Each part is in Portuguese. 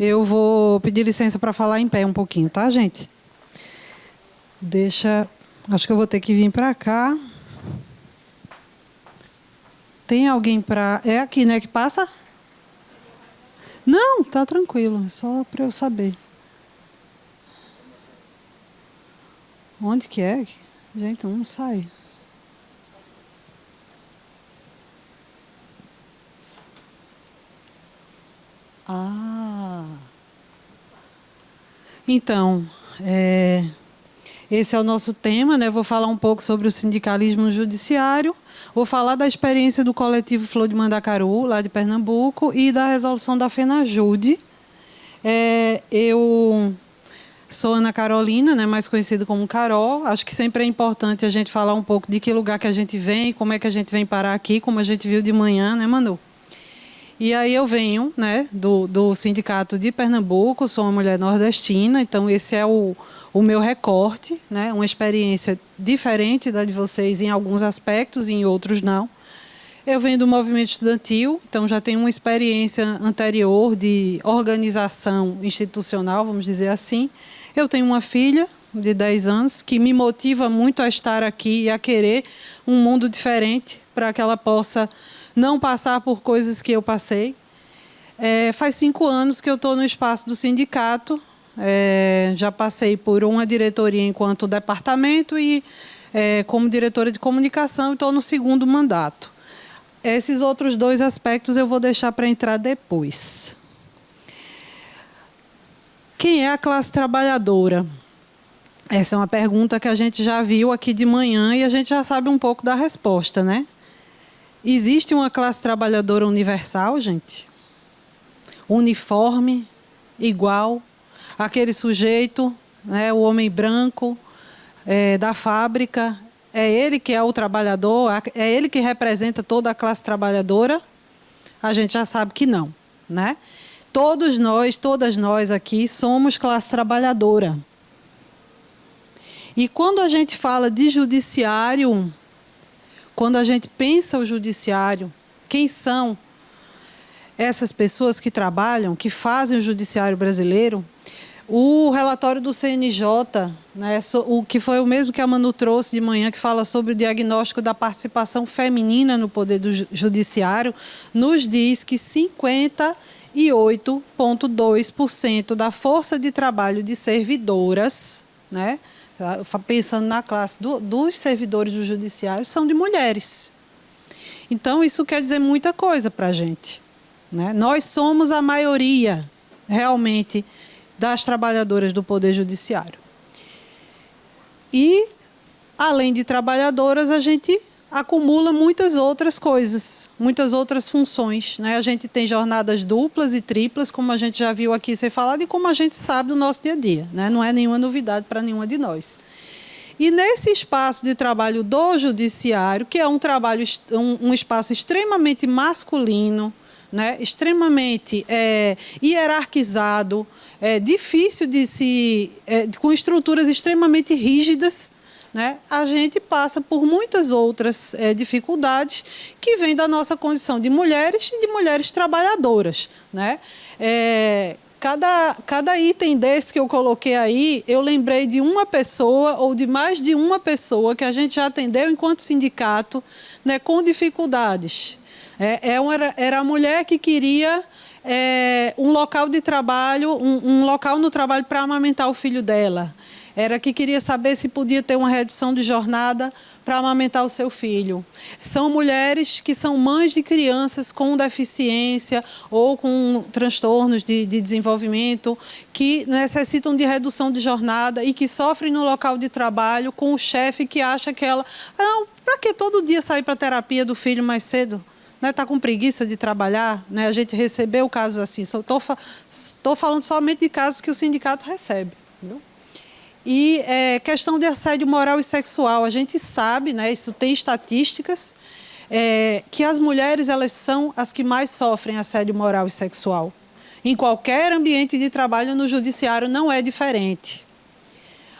Eu vou pedir licença para falar em pé um pouquinho, tá, gente? Acho que eu vou ter que vir para cá. Tem alguém para... É aqui, né, que passa? Não, tá tranquilo, é só para eu saber. Onde que é? Gente, não sai. Ah. Então, esse é o nosso tema, né? Vou falar um pouco sobre o sindicalismo no judiciário, vou falar da experiência do coletivo Flor de Mandacaru, lá de Pernambuco, e da resolução da FENAJUDE. Eu sou Ana Carolina, né, mais conhecida como Carol. Acho que sempre é importante a gente falar um pouco de que lugar que a gente vem, como é que a gente vem parar aqui, como a gente viu de manhã, né, Manu? E aí eu venho, né, do Sindicato de Pernambuco, sou uma mulher nordestina, então esse é o meu recorte, né, uma experiência diferente da de vocês em alguns aspectos e em outros não. Eu venho do movimento estudantil, então já tenho uma experiência anterior de organização institucional, vamos dizer assim. Eu tenho uma filha de 10 anos que me motiva muito a estar aqui e a querer um mundo diferente para que ela possa não passar por coisas que eu passei. Faz 5 anos que eu estou no espaço do sindicato, já passei por uma diretoria enquanto departamento e como diretora de comunicação, estou no 2º mandato. Esses outros 2 aspectos eu vou deixar para entrar depois. Quem é a classe trabalhadora? Essa é uma pergunta que a gente já viu aqui de manhã e a gente já sabe um pouco da resposta, né? Existe uma classe trabalhadora universal, gente? Uniforme, igual, aquele sujeito, né, o homem branco da fábrica, é ele que é o trabalhador, é ele que representa toda a classe trabalhadora? A gente já sabe que não, né? Todas nós aqui somos classe trabalhadora. E quando a gente fala de judiciário, quando a gente pensa o judiciário, quem são essas pessoas que trabalham, que fazem o judiciário brasileiro? O relatório do CNJ, né, o que foi o mesmo que a Manu trouxe de manhã, que fala sobre o diagnóstico da participação feminina no poder do judiciário, nos diz que 58,2% da força de trabalho de servidoras, né, pensando na classe dos servidores do judiciário, são de mulheres. Então, isso quer dizer muita coisa para a gente, né? Nós somos a maioria, realmente, das trabalhadoras do Poder Judiciário. E, além de trabalhadoras, a gente acumula muitas outras coisas, muitas outras funções, né? A gente tem jornadas duplas e triplas, como a gente já viu aqui ser falado e como a gente sabe do nosso dia a dia, né? Não é nenhuma novidade para nenhuma de nós. E nesse espaço de trabalho do judiciário, que é um espaço extremamente masculino, né? Extremamente hierarquizado, difícil de com estruturas extremamente rígidas, né? A gente passa por muitas outras dificuldades que vêm da nossa condição de mulheres e de mulheres trabalhadoras, né? Cada item desse que eu coloquei aí, eu lembrei de uma pessoa ou de mais de uma pessoa que a gente já atendeu enquanto sindicato, né, com dificuldades. Era a mulher que queria um local de trabalho, um local no trabalho para amamentar o filho dela. Era que queria saber se podia ter uma redução de jornada para amamentar o seu filho. São mulheres que são mães de crianças com deficiência ou com transtornos de desenvolvimento, que necessitam de redução de jornada e que sofrem no local de trabalho com o chefe que acha que ela... Não, para que todo dia sair para a terapia do filho mais cedo? Está com preguiça de trabalhar? Né? A gente recebeu casos assim. Estou falando somente de casos que o sindicato recebe. Entendeu? E questão de assédio moral e sexual. A gente sabe, né, isso tem estatísticas, que as mulheres elas são as que mais sofrem assédio moral e sexual. Em qualquer ambiente de trabalho, no judiciário não é diferente.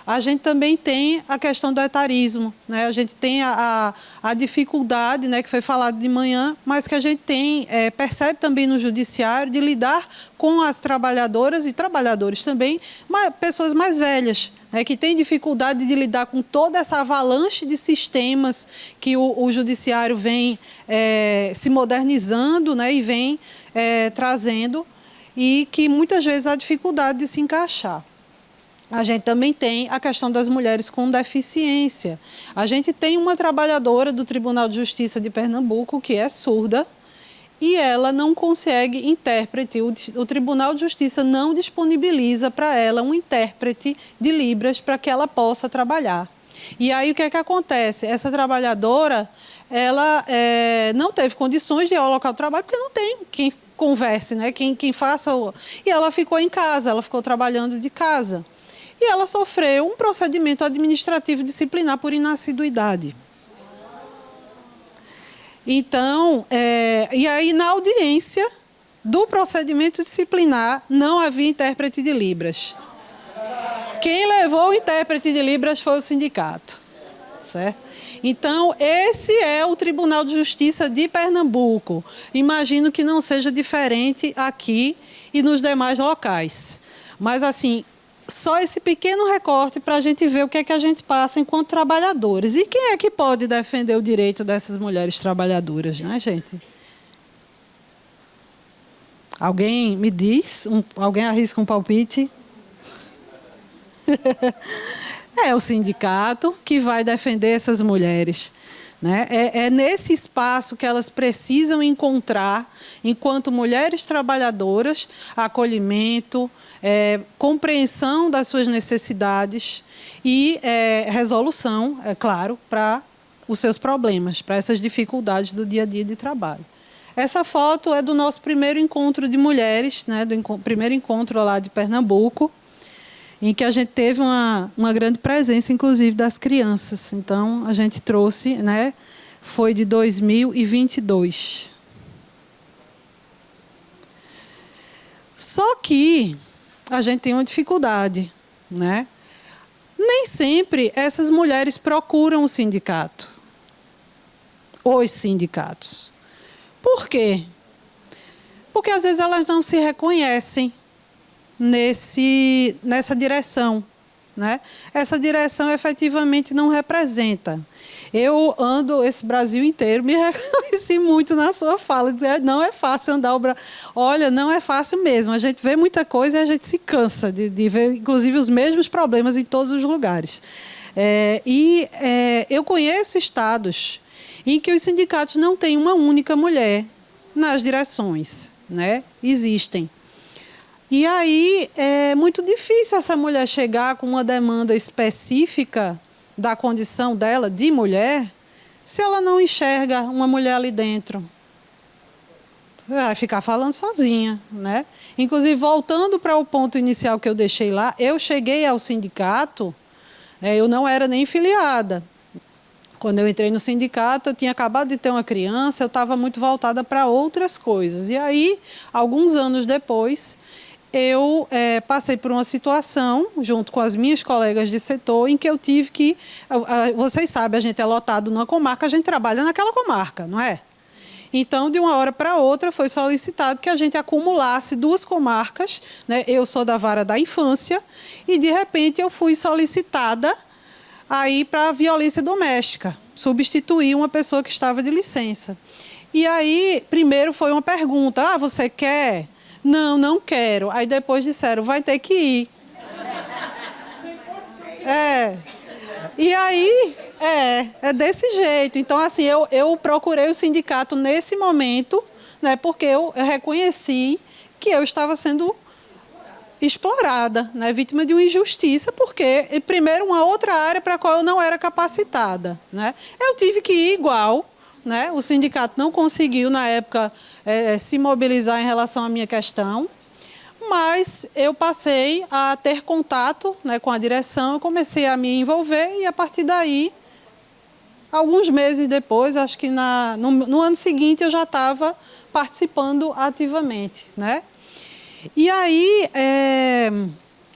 a gente também tem a questão do etarismo, né? A gente tem a dificuldade, né, que foi falado de manhã, mas que a gente tem, percebe também no judiciário, de lidar com as trabalhadoras e trabalhadores também, pessoas mais velhas, né, que têm dificuldade de lidar com toda essa avalanche de sistemas que o judiciário vem se modernizando, né, e vem trazendo, e que muitas vezes há dificuldade de se encaixar. A gente também tem a questão das mulheres com deficiência. A gente tem uma trabalhadora do Tribunal de Justiça de Pernambuco que é surda e ela não consegue intérprete. O Tribunal de Justiça não disponibiliza para ela um intérprete de Libras para que ela possa trabalhar. E aí o que é que acontece? Essa trabalhadora, ela não teve condições de ir ao local de trabalho porque não tem quem converse, né? Quem faça. E ela ficou em casa, ela ficou trabalhando de casa. E ela sofreu um procedimento administrativo disciplinar por inassiduidade. Então, e aí na audiência do procedimento disciplinar não havia intérprete de Libras. Quem levou o intérprete de Libras foi o sindicato, certo? Então, esse é o Tribunal de Justiça de Pernambuco. Imagino que não seja diferente aqui e nos demais locais. Mas, assim, só esse pequeno recorte para a gente ver o que é que a gente passa enquanto trabalhadores. E quem é que pode defender o direito dessas mulheres trabalhadoras, né, gente? Alguém me diz? Alguém arrisca um palpite? É o sindicato que vai defender essas mulheres, né? É nesse espaço que elas precisam encontrar, enquanto mulheres trabalhadoras, acolhimento, compreensão das suas necessidades e resolução, é claro, para os seus problemas, para essas dificuldades do dia a dia de trabalho. Essa foto é do nosso primeiro encontro de mulheres, né, do primeiro encontro lá de Pernambuco, em que a gente teve uma grande presença, inclusive, das crianças. Então, a gente trouxe, né, foi de 2022. Só que a gente tem uma dificuldade, né? Nem sempre essas mulheres procuram o sindicato, os sindicatos. Por quê? Porque, às vezes, elas não se reconhecem nessa direção, né? Essa direção efetivamente não representa. Eu ando esse Brasil inteiro, me reconheci muito na sua fala, dizer, não é fácil andar o Brasil. Olha, não é fácil mesmo. A gente vê muita coisa e a gente se cansa de ver, inclusive, os mesmos problemas em todos os lugares. Eu conheço estados em que os sindicatos não têm uma única mulher nas direções, né? Existem. E aí é muito difícil essa mulher chegar com uma demanda específica da condição dela de mulher, se ela não enxerga uma mulher ali dentro. Vai ficar falando sozinha, né? Inclusive, voltando para o ponto inicial que eu deixei lá, eu cheguei ao sindicato, eu não era nem filiada. Quando eu entrei no sindicato, eu tinha acabado de ter uma criança, eu estava muito voltada para outras coisas. E aí, alguns anos depois, eu passei por uma situação, junto com as minhas colegas de setor, em que eu tive que... Vocês sabem, a gente é lotado numa comarca, a gente trabalha naquela comarca, não é? Então, de uma hora para outra, foi solicitado que a gente acumulasse 2 comarcas, né? Eu sou da vara da infância, e, de repente, eu fui solicitada aí para a violência doméstica, substituir uma pessoa que estava de licença. E aí, primeiro foi uma pergunta, você quer... Não, não quero. Aí depois disseram, vai ter que ir. E aí, é desse jeito. Então, assim, eu procurei o sindicato nesse momento, né, porque eu reconheci que eu estava sendo explorada, né, vítima de uma injustiça, porque, primeiro, uma outra área para a qual eu não era capacitada, né. Eu tive que ir igual, né, o sindicato não conseguiu, na época, se mobilizar em relação à minha questão, mas eu passei a ter contato, né, com a direção, eu comecei a me envolver e, a partir daí, alguns meses depois, acho que no ano seguinte, eu já estava participando ativamente, né? E aí,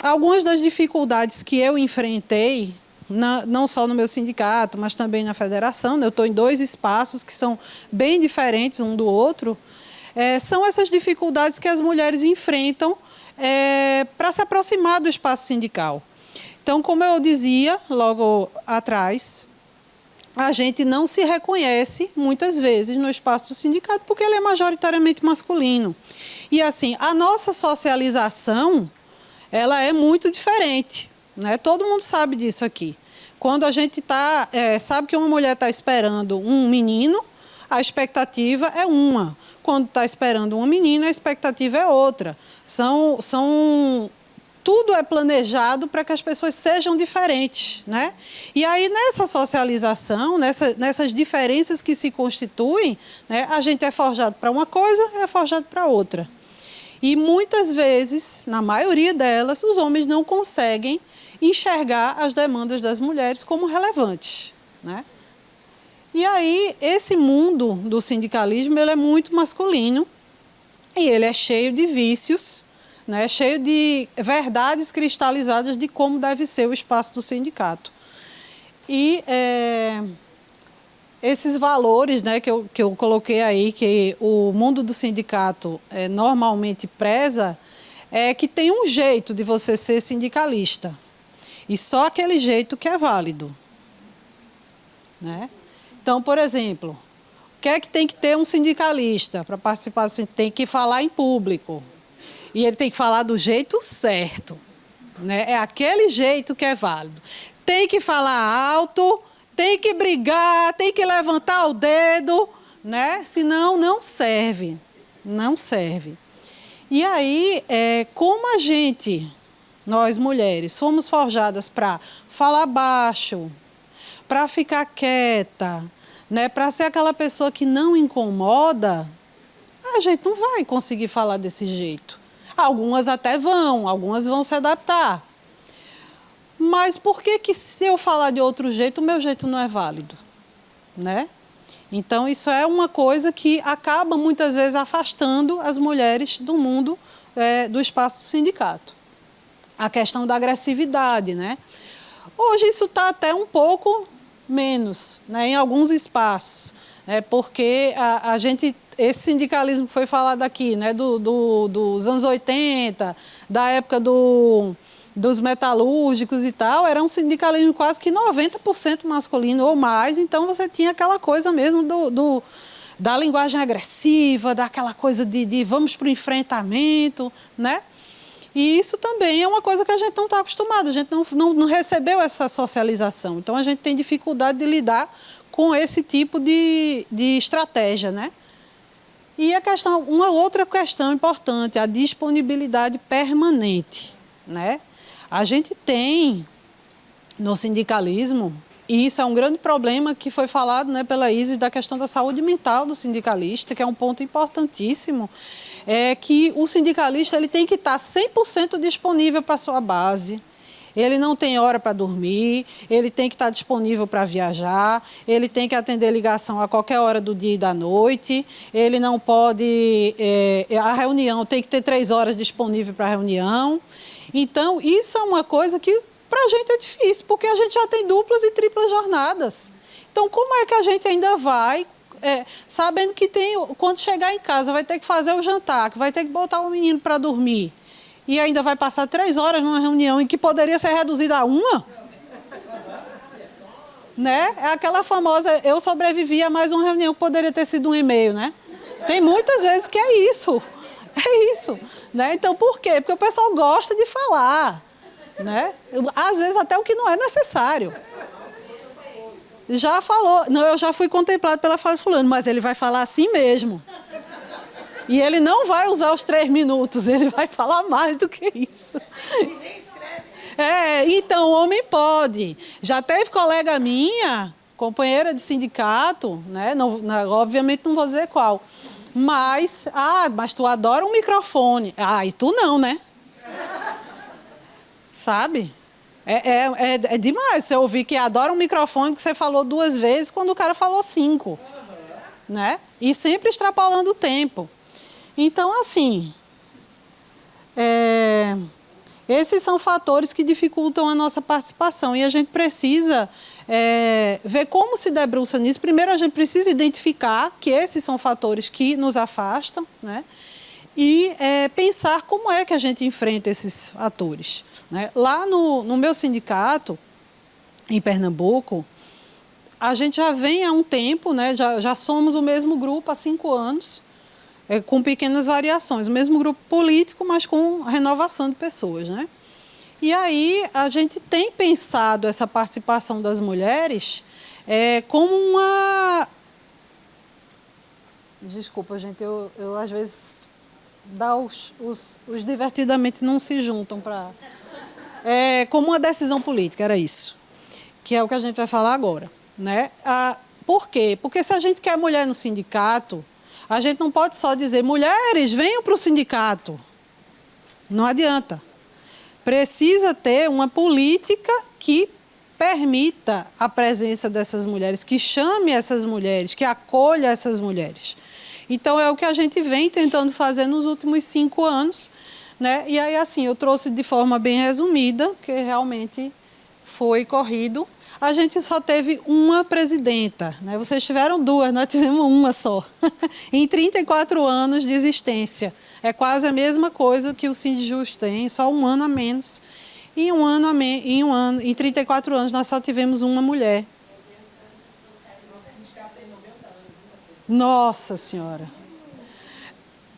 algumas das dificuldades que eu enfrentei, não só no meu sindicato, mas também na federação, né? Eu estou em 2 espaços que são bem diferentes um do outro, são essas dificuldades que as mulheres enfrentam para se aproximar do espaço sindical. Então, como eu dizia logo atrás, a gente não se reconhece, muitas vezes, no espaço do sindicato, porque ele é majoritariamente masculino. E, assim, a nossa socialização, ela é muito diferente, né? Todo mundo sabe disso aqui. Quando a gente sabe que uma mulher está esperando um menino, a expectativa é uma. Quando está esperando uma menina, a expectativa é outra. Tudo é planejado para que as pessoas sejam diferentes, né? E aí, nessa socialização, nessas diferenças que se constituem, né, a gente é forjado para uma coisa, é forjado para outra. E muitas vezes, na maioria delas, os homens não conseguem enxergar as demandas das mulheres como relevantes, né? E aí, esse mundo do sindicalismo, ele é muito masculino e ele é cheio de vícios, né, cheio de verdades cristalizadas de como deve ser o espaço do sindicato. E esses valores, né, que eu coloquei aí, que o mundo do sindicato normalmente preza, é que tem um jeito de você ser sindicalista. E só aquele jeito que é válido, né? Então, por exemplo, o que é que tem que ter um sindicalista para participar? Tem que falar em público. E ele tem que falar do jeito certo, né? É aquele jeito que é válido. Tem que falar alto, tem que brigar, tem que levantar o dedo, né? Senão não serve, não serve. E aí, como nós mulheres, fomos forjadas para falar baixo, para ficar quieta, né? Para ser aquela pessoa que não incomoda, a gente não vai conseguir falar desse jeito. Algumas até algumas vão se adaptar. Mas por que se eu falar de outro jeito, o meu jeito não é válido, né? Então, isso é uma coisa que acaba, muitas vezes, afastando as mulheres do mundo, do espaço do sindicato. A questão da agressividade, né? Hoje, isso está até um pouco menos, né, em alguns espaços, porque esse sindicalismo que foi falado aqui, né, dos anos 80, da época dos metalúrgicos e tal, era um sindicalismo quase que 90% masculino ou mais, então você tinha aquela coisa mesmo da linguagem agressiva, daquela coisa de vamos para o enfrentamento, né? E isso também é uma coisa que a gente não está acostumado, a gente não recebeu essa socialização. Então, a gente tem dificuldade de lidar com esse tipo de estratégia, né? E uma outra questão importante, a disponibilidade permanente, né? A gente tem, no sindicalismo, e isso é um grande problema que foi falado, né, pela Isis, da questão da saúde mental do sindicalista, que é um ponto importantíssimo, que o sindicalista ele tem que estar 100% disponível para a sua base. Ele não tem hora para dormir, ele tem que estar disponível para viajar, ele tem que atender ligação a qualquer hora do dia e da noite, ele não pode... a reunião tem que ter 3 horas disponível para a reunião. Então, isso é uma coisa que para a gente é difícil, porque a gente já tem duplas e triplas jornadas. Então, como é que a gente ainda vai... sabendo que quando chegar em casa vai ter que fazer o jantar, que vai ter que botar o menino para dormir e ainda vai passar 3 horas numa reunião em que poderia ser reduzida a 1, né? É aquela famosa, eu sobrevivi a mais uma reunião que poderia ter sido um e-mail, né? Tem muitas vezes que é isso, né? Então, por quê? Porque o pessoal gosta de falar, né? Às vezes até o que não é necessário. Já falou, não, eu já fui contemplado pela fala de fulano, mas ele vai falar assim mesmo. E ele não vai usar os 3 minutos, ele vai falar mais do que isso. Então, o homem pode. Já teve colega minha, companheira de sindicato, né? Obviamente não vou dizer qual, mas tu adora um microfone. E tu não, né? Sabe? É demais você ouvir que adora um microfone que você falou 2 vezes quando o cara falou 5. Né? E sempre extrapolando o tempo. Então, assim, Esses são fatores que dificultam a nossa participação e a gente precisa ver como se debruça nisso. Primeiro, a gente precisa identificar que esses são fatores que nos afastam, né? E pensar como é que a gente enfrenta esses fatores, né? Lá no meu sindicato, em Pernambuco, a gente já vem há um tempo, né? Já somos o mesmo grupo há 5 anos, com pequenas variações, o mesmo grupo político, mas com renovação de pessoas, né? E aí a gente tem pensado essa participação das mulheres como uma... Desculpa, gente, eu às vezes os divertidamente não se juntam para... como uma decisão política, era isso, que é o que a gente vai falar agora, né? Por quê? Porque se a gente quer mulher no sindicato, a gente não pode só dizer, mulheres, venham para o sindicato. Não adianta. Precisa ter uma política que permita a presença dessas mulheres, que chame essas mulheres, que acolha essas mulheres. Então, é o que a gente vem tentando fazer nos últimos 5 anos, né? E aí, assim, eu trouxe de forma bem resumida, porque realmente foi corrido. A gente só teve uma presidenta, né? Vocês tiveram 2, nós tivemos uma só, em 34 anos de existência. É quase a mesma coisa que o Sindjust tem, só 1 ano a menos. E em 34 anos nós só tivemos uma mulher. Nossa Senhora!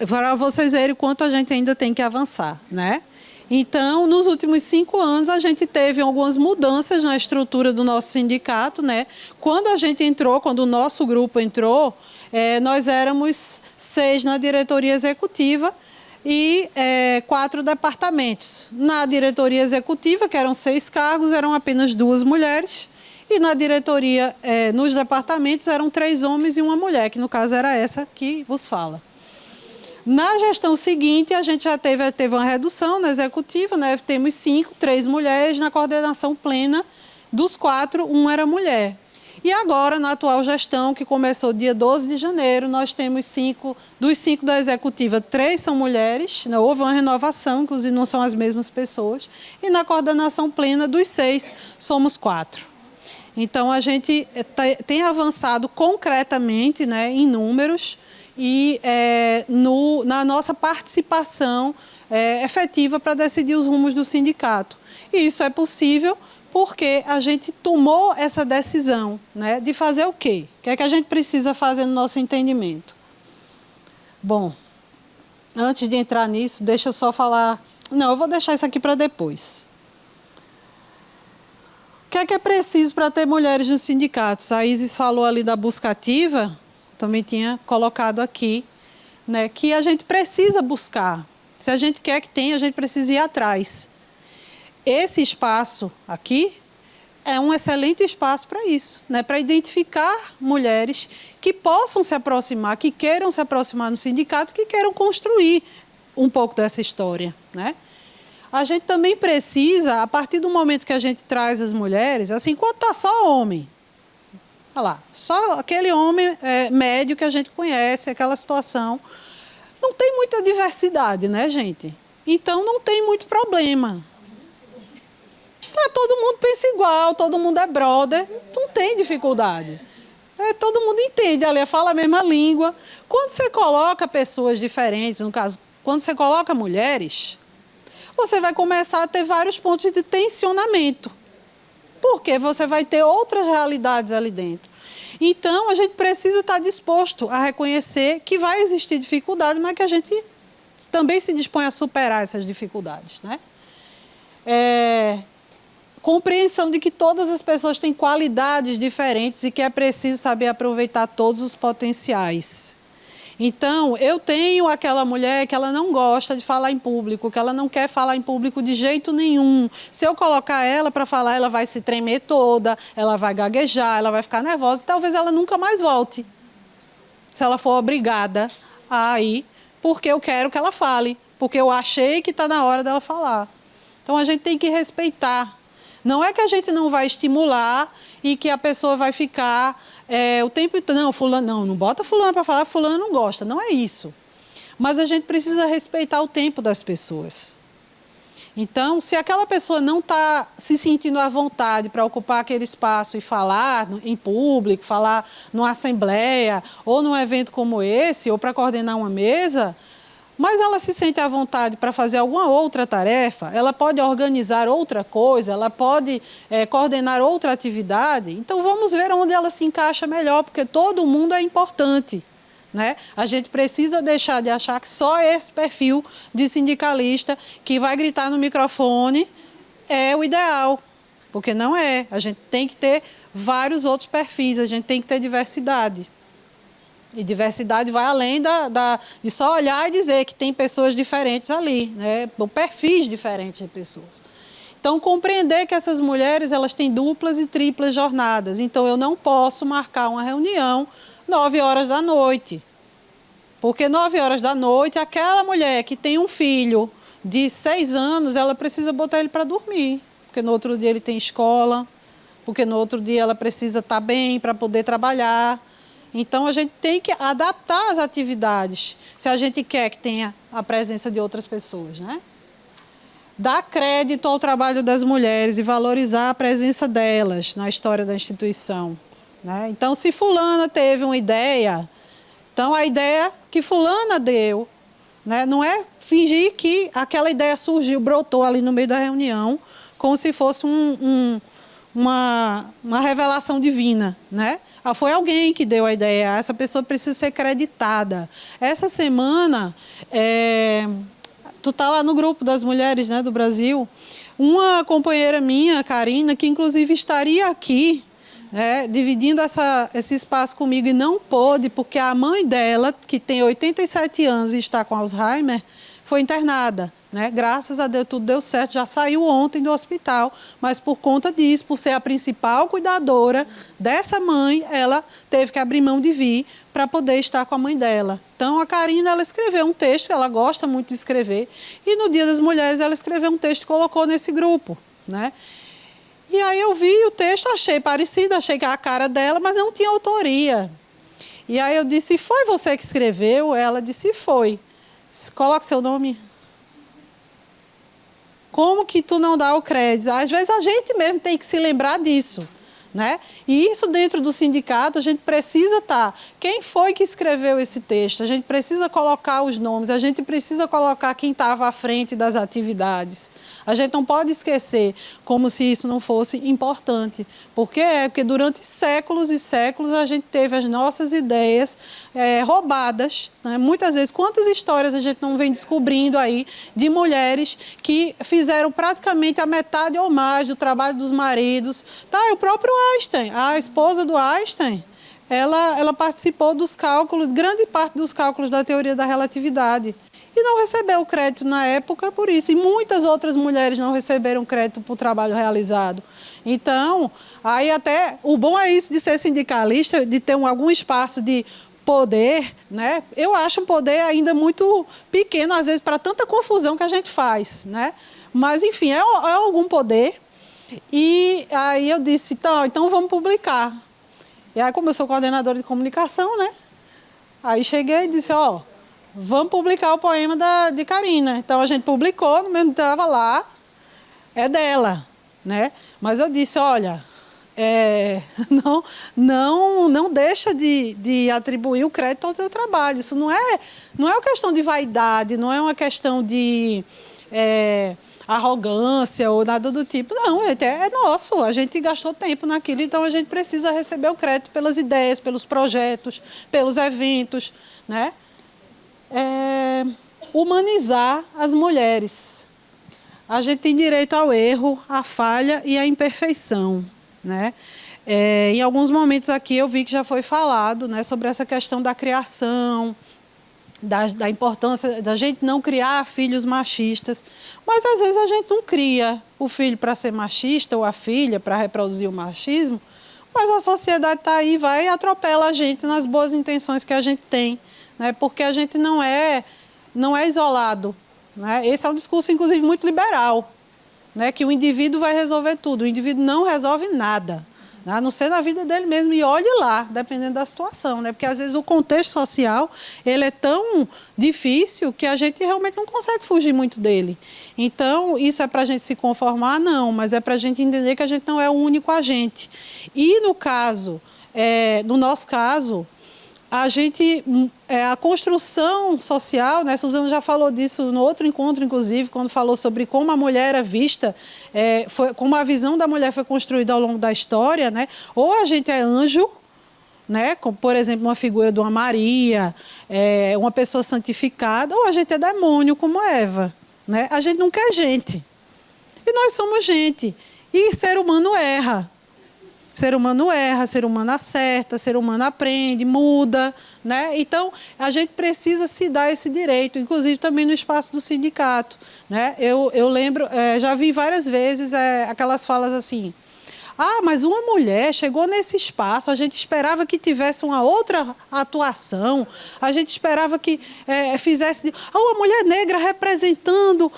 Para vocês verem o quanto a gente ainda tem que avançar, né? Então, nos últimos 5 anos, a gente teve algumas mudanças na estrutura do nosso sindicato, né? Quando a gente entrou, quando o nosso grupo entrou, nós éramos 6 na diretoria executiva e 4 departamentos. Na diretoria executiva, que eram 6 cargos, eram apenas 2 mulheres. E na diretoria, nos departamentos, eram 3 homens e 1 mulher, que no caso era essa que vos fala. Na gestão seguinte, a gente já teve uma redução na executiva, né? Temos 5, 3 mulheres, na coordenação plena dos 4, 1 era mulher. E agora, na atual gestão, que começou dia 12 de janeiro, nós temos 5, dos 5 da executiva, 3 são mulheres, né? Houve uma renovação, inclusive não são as mesmas pessoas, e na coordenação plena dos 6, somos 4. Então, a gente tem avançado concretamente, né, em números, e na nossa participação efetiva para decidir os rumos do sindicato. E isso é possível porque a gente tomou essa decisão, né, de fazer o quê? O que é que a gente precisa fazer no nosso entendimento? Bom, antes de entrar nisso, deixa eu só falar... Não, eu vou deixar isso aqui para depois. O que é preciso para ter mulheres nos sindicatos? A Isis falou ali da busca ativa... Também tinha colocado aqui, né, que a gente precisa buscar. Se a gente quer que tenha, a gente precisa ir atrás. Esse espaço aqui é um excelente espaço para isso, né, para identificar mulheres que possam se aproximar, que queiram se aproximar no sindicato, que queiram construir um pouco dessa história, né? A gente também precisa, a partir do momento que a gente traz as mulheres, assim, enquanto está só homem, olha lá, só aquele homem médio que a gente conhece, aquela situação. Não tem muita diversidade, né, gente? Então, não tem muito problema. Todo mundo pensa igual, todo mundo é brother, não tem dificuldade. Todo mundo entende, ali fala a mesma língua. Quando você coloca pessoas diferentes, no caso, quando você coloca mulheres, você vai começar a ter vários pontos de tensionamento. Porque você vai ter outras realidades ali dentro. Então, a gente precisa estar disposto a reconhecer que vai existir dificuldade, mas que a gente também se dispõe a superar essas dificuldades, né? Compreensão de que todas as pessoas têm qualidades diferentes e que é preciso saber aproveitar todos os potenciais. Então, eu tenho aquela mulher que ela não gosta de falar em público, que ela não quer falar em público de jeito nenhum. Se eu colocar ela para falar, ela vai se tremer toda, ela vai gaguejar, ela vai ficar nervosa e talvez ela nunca mais volte. Se ela for obrigada a ir, porque eu quero que ela fale, porque eu achei que está na hora dela falar. Então, a gente tem que respeitar. Não é que a gente não vai estimular e que a pessoa vai ficar... o tempo todo, não, fulano, não bota fulano para falar, fulano não gosta, não é isso. Mas a gente precisa respeitar o tempo das pessoas. Então, se aquela pessoa não está se sentindo à vontade para ocupar aquele espaço e falar em público, falar numa assembleia ou num evento como esse, ou para coordenar uma mesa, mas ela se sente à vontade para fazer alguma outra tarefa, ela pode organizar outra coisa, ela pode coordenar outra atividade, então vamos ver onde ela se encaixa melhor, porque todo mundo é importante. Né? A gente precisa deixar de achar que só esse perfil de sindicalista que vai gritar no microfone é o ideal, porque não é. A gente tem que ter vários outros perfis, a gente tem que ter diversidade. E diversidade vai além de só olhar e dizer que tem pessoas diferentes ali, né? Perfis diferentes de pessoas. Então, compreender que essas mulheres elas têm duplas e triplas jornadas. Então, eu não posso marcar uma reunião 9 horas da noite. Porque 9 horas da noite, aquela mulher que tem um filho de 6 anos, ela precisa botar ele para dormir. Porque no outro dia ele tem escola, porque no outro dia ela precisa estar bem para poder trabalhar. Então, a gente tem que adaptar as atividades, se a gente quer que tenha a presença de outras pessoas, né? Dar crédito ao trabalho das mulheres e valorizar a presença delas na história da instituição, né? Então, se fulana teve uma ideia, então a ideia que fulana deu, né? Não é fingir que aquela ideia surgiu, brotou ali no meio da reunião, como se fosse uma revelação divina, né? Foi alguém que deu a ideia, essa pessoa precisa ser creditada. Essa semana, tu tá lá no grupo das mulheres, né, do Brasil, uma companheira minha, Karina, que inclusive estaria aqui, dividindo esse espaço comigo e não pôde, porque a mãe dela, que tem 87 anos e está com Alzheimer, foi internada. Né? Graças a Deus tudo deu certo, já saiu ontem do hospital, mas por conta disso, por ser a principal cuidadora dessa mãe, ela teve que abrir mão de vir para poder estar com a mãe dela. Então a Karina, ela escreveu um texto, ela gosta muito de escrever, e no Dia das Mulheres ela escreveu um texto e colocou nesse grupo, né? E aí eu vi o texto, achei parecido, achei que era a cara dela, mas não tinha autoria. E aí eu disse, foi você que escreveu? Ela disse, foi. Coloca seu nome. Como que tu não dá o crédito? Às vezes a gente mesmo tem que se lembrar disso, né? E isso dentro do sindicato a gente precisa estar. Quem foi que escreveu esse texto? A gente precisa colocar os nomes, a gente precisa colocar quem estava à frente das atividades. A gente não pode esquecer como se isso não fosse importante. Porque durante séculos e séculos a gente teve as nossas ideias roubadas, né? Muitas vezes, quantas histórias a gente não vem descobrindo aí de mulheres que fizeram praticamente a metade ou mais do trabalho dos maridos. Tá, o próprio Einstein, a esposa do Einstein, ela participou dos cálculos, grande parte dos cálculos da teoria da relatividade. E não recebeu o crédito na época por isso. E muitas outras mulheres não receberam crédito por trabalho realizado. Então, aí até o bom é isso de ser sindicalista, de ter algum espaço de poder, né? Eu acho um poder ainda muito pequeno, às vezes, para tanta confusão que a gente faz, né? Mas, enfim, é algum poder. E aí eu disse, então vamos publicar. E aí, como eu sou coordenadora de comunicação, né? Aí cheguei e disse, vamos publicar o poema de Karina. Então, a gente publicou, no mesmo tempo estava lá, é dela, né? Mas eu disse, olha, não deixa de atribuir o crédito ao teu trabalho. Isso não é uma questão de vaidade, não é uma questão de arrogância ou nada do tipo. Não, é nosso, a gente gastou tempo naquilo, então a gente precisa receber o crédito pelas ideias, pelos projetos, pelos eventos, né? Humanizar as mulheres. A gente tem direito ao erro, à falha e à imperfeição, né? Em alguns momentos aqui eu vi que já foi falado, né, sobre essa questão da criação, da importância da gente não criar filhos machistas, mas às vezes a gente não cria o filho para ser machista ou a filha para reproduzir o machismo, mas a sociedade está aí, vai e atropela a gente nas boas intenções que a gente tem, né? Porque a gente não é isolado, né? Esse é um discurso, inclusive, muito liberal, né? Que o indivíduo vai resolver tudo. O indivíduo não resolve nada, a não ser na vida dele mesmo, e olhe lá, dependendo da situação, né? Porque às vezes o contexto social ele é tão difícil que a gente realmente não consegue fugir muito dele. Então, isso é para a gente se conformar? Não, mas é para a gente entender que a gente não é o único agente. E no nosso caso, a construção social, né, Suzana já falou disso no outro encontro, inclusive, quando falou sobre como a mulher era vista, como a visão da mulher foi construída ao longo da história, né? Ou a gente é anjo, né, como, por exemplo, uma figura de uma Maria, uma pessoa santificada, ou a gente é demônio, como Eva, né? A gente nunca é gente. E nós somos gente. E ser humano erra. Ser humano erra, ser humano acerta, ser humano aprende, muda, né? Então, a gente precisa se dar esse direito, inclusive também no espaço do sindicato, né? Eu lembro, já vi várias vezes aquelas falas assim: ah, mas uma mulher chegou nesse espaço, a gente esperava que tivesse uma outra atuação, a gente esperava que fizesse... uma mulher negra representando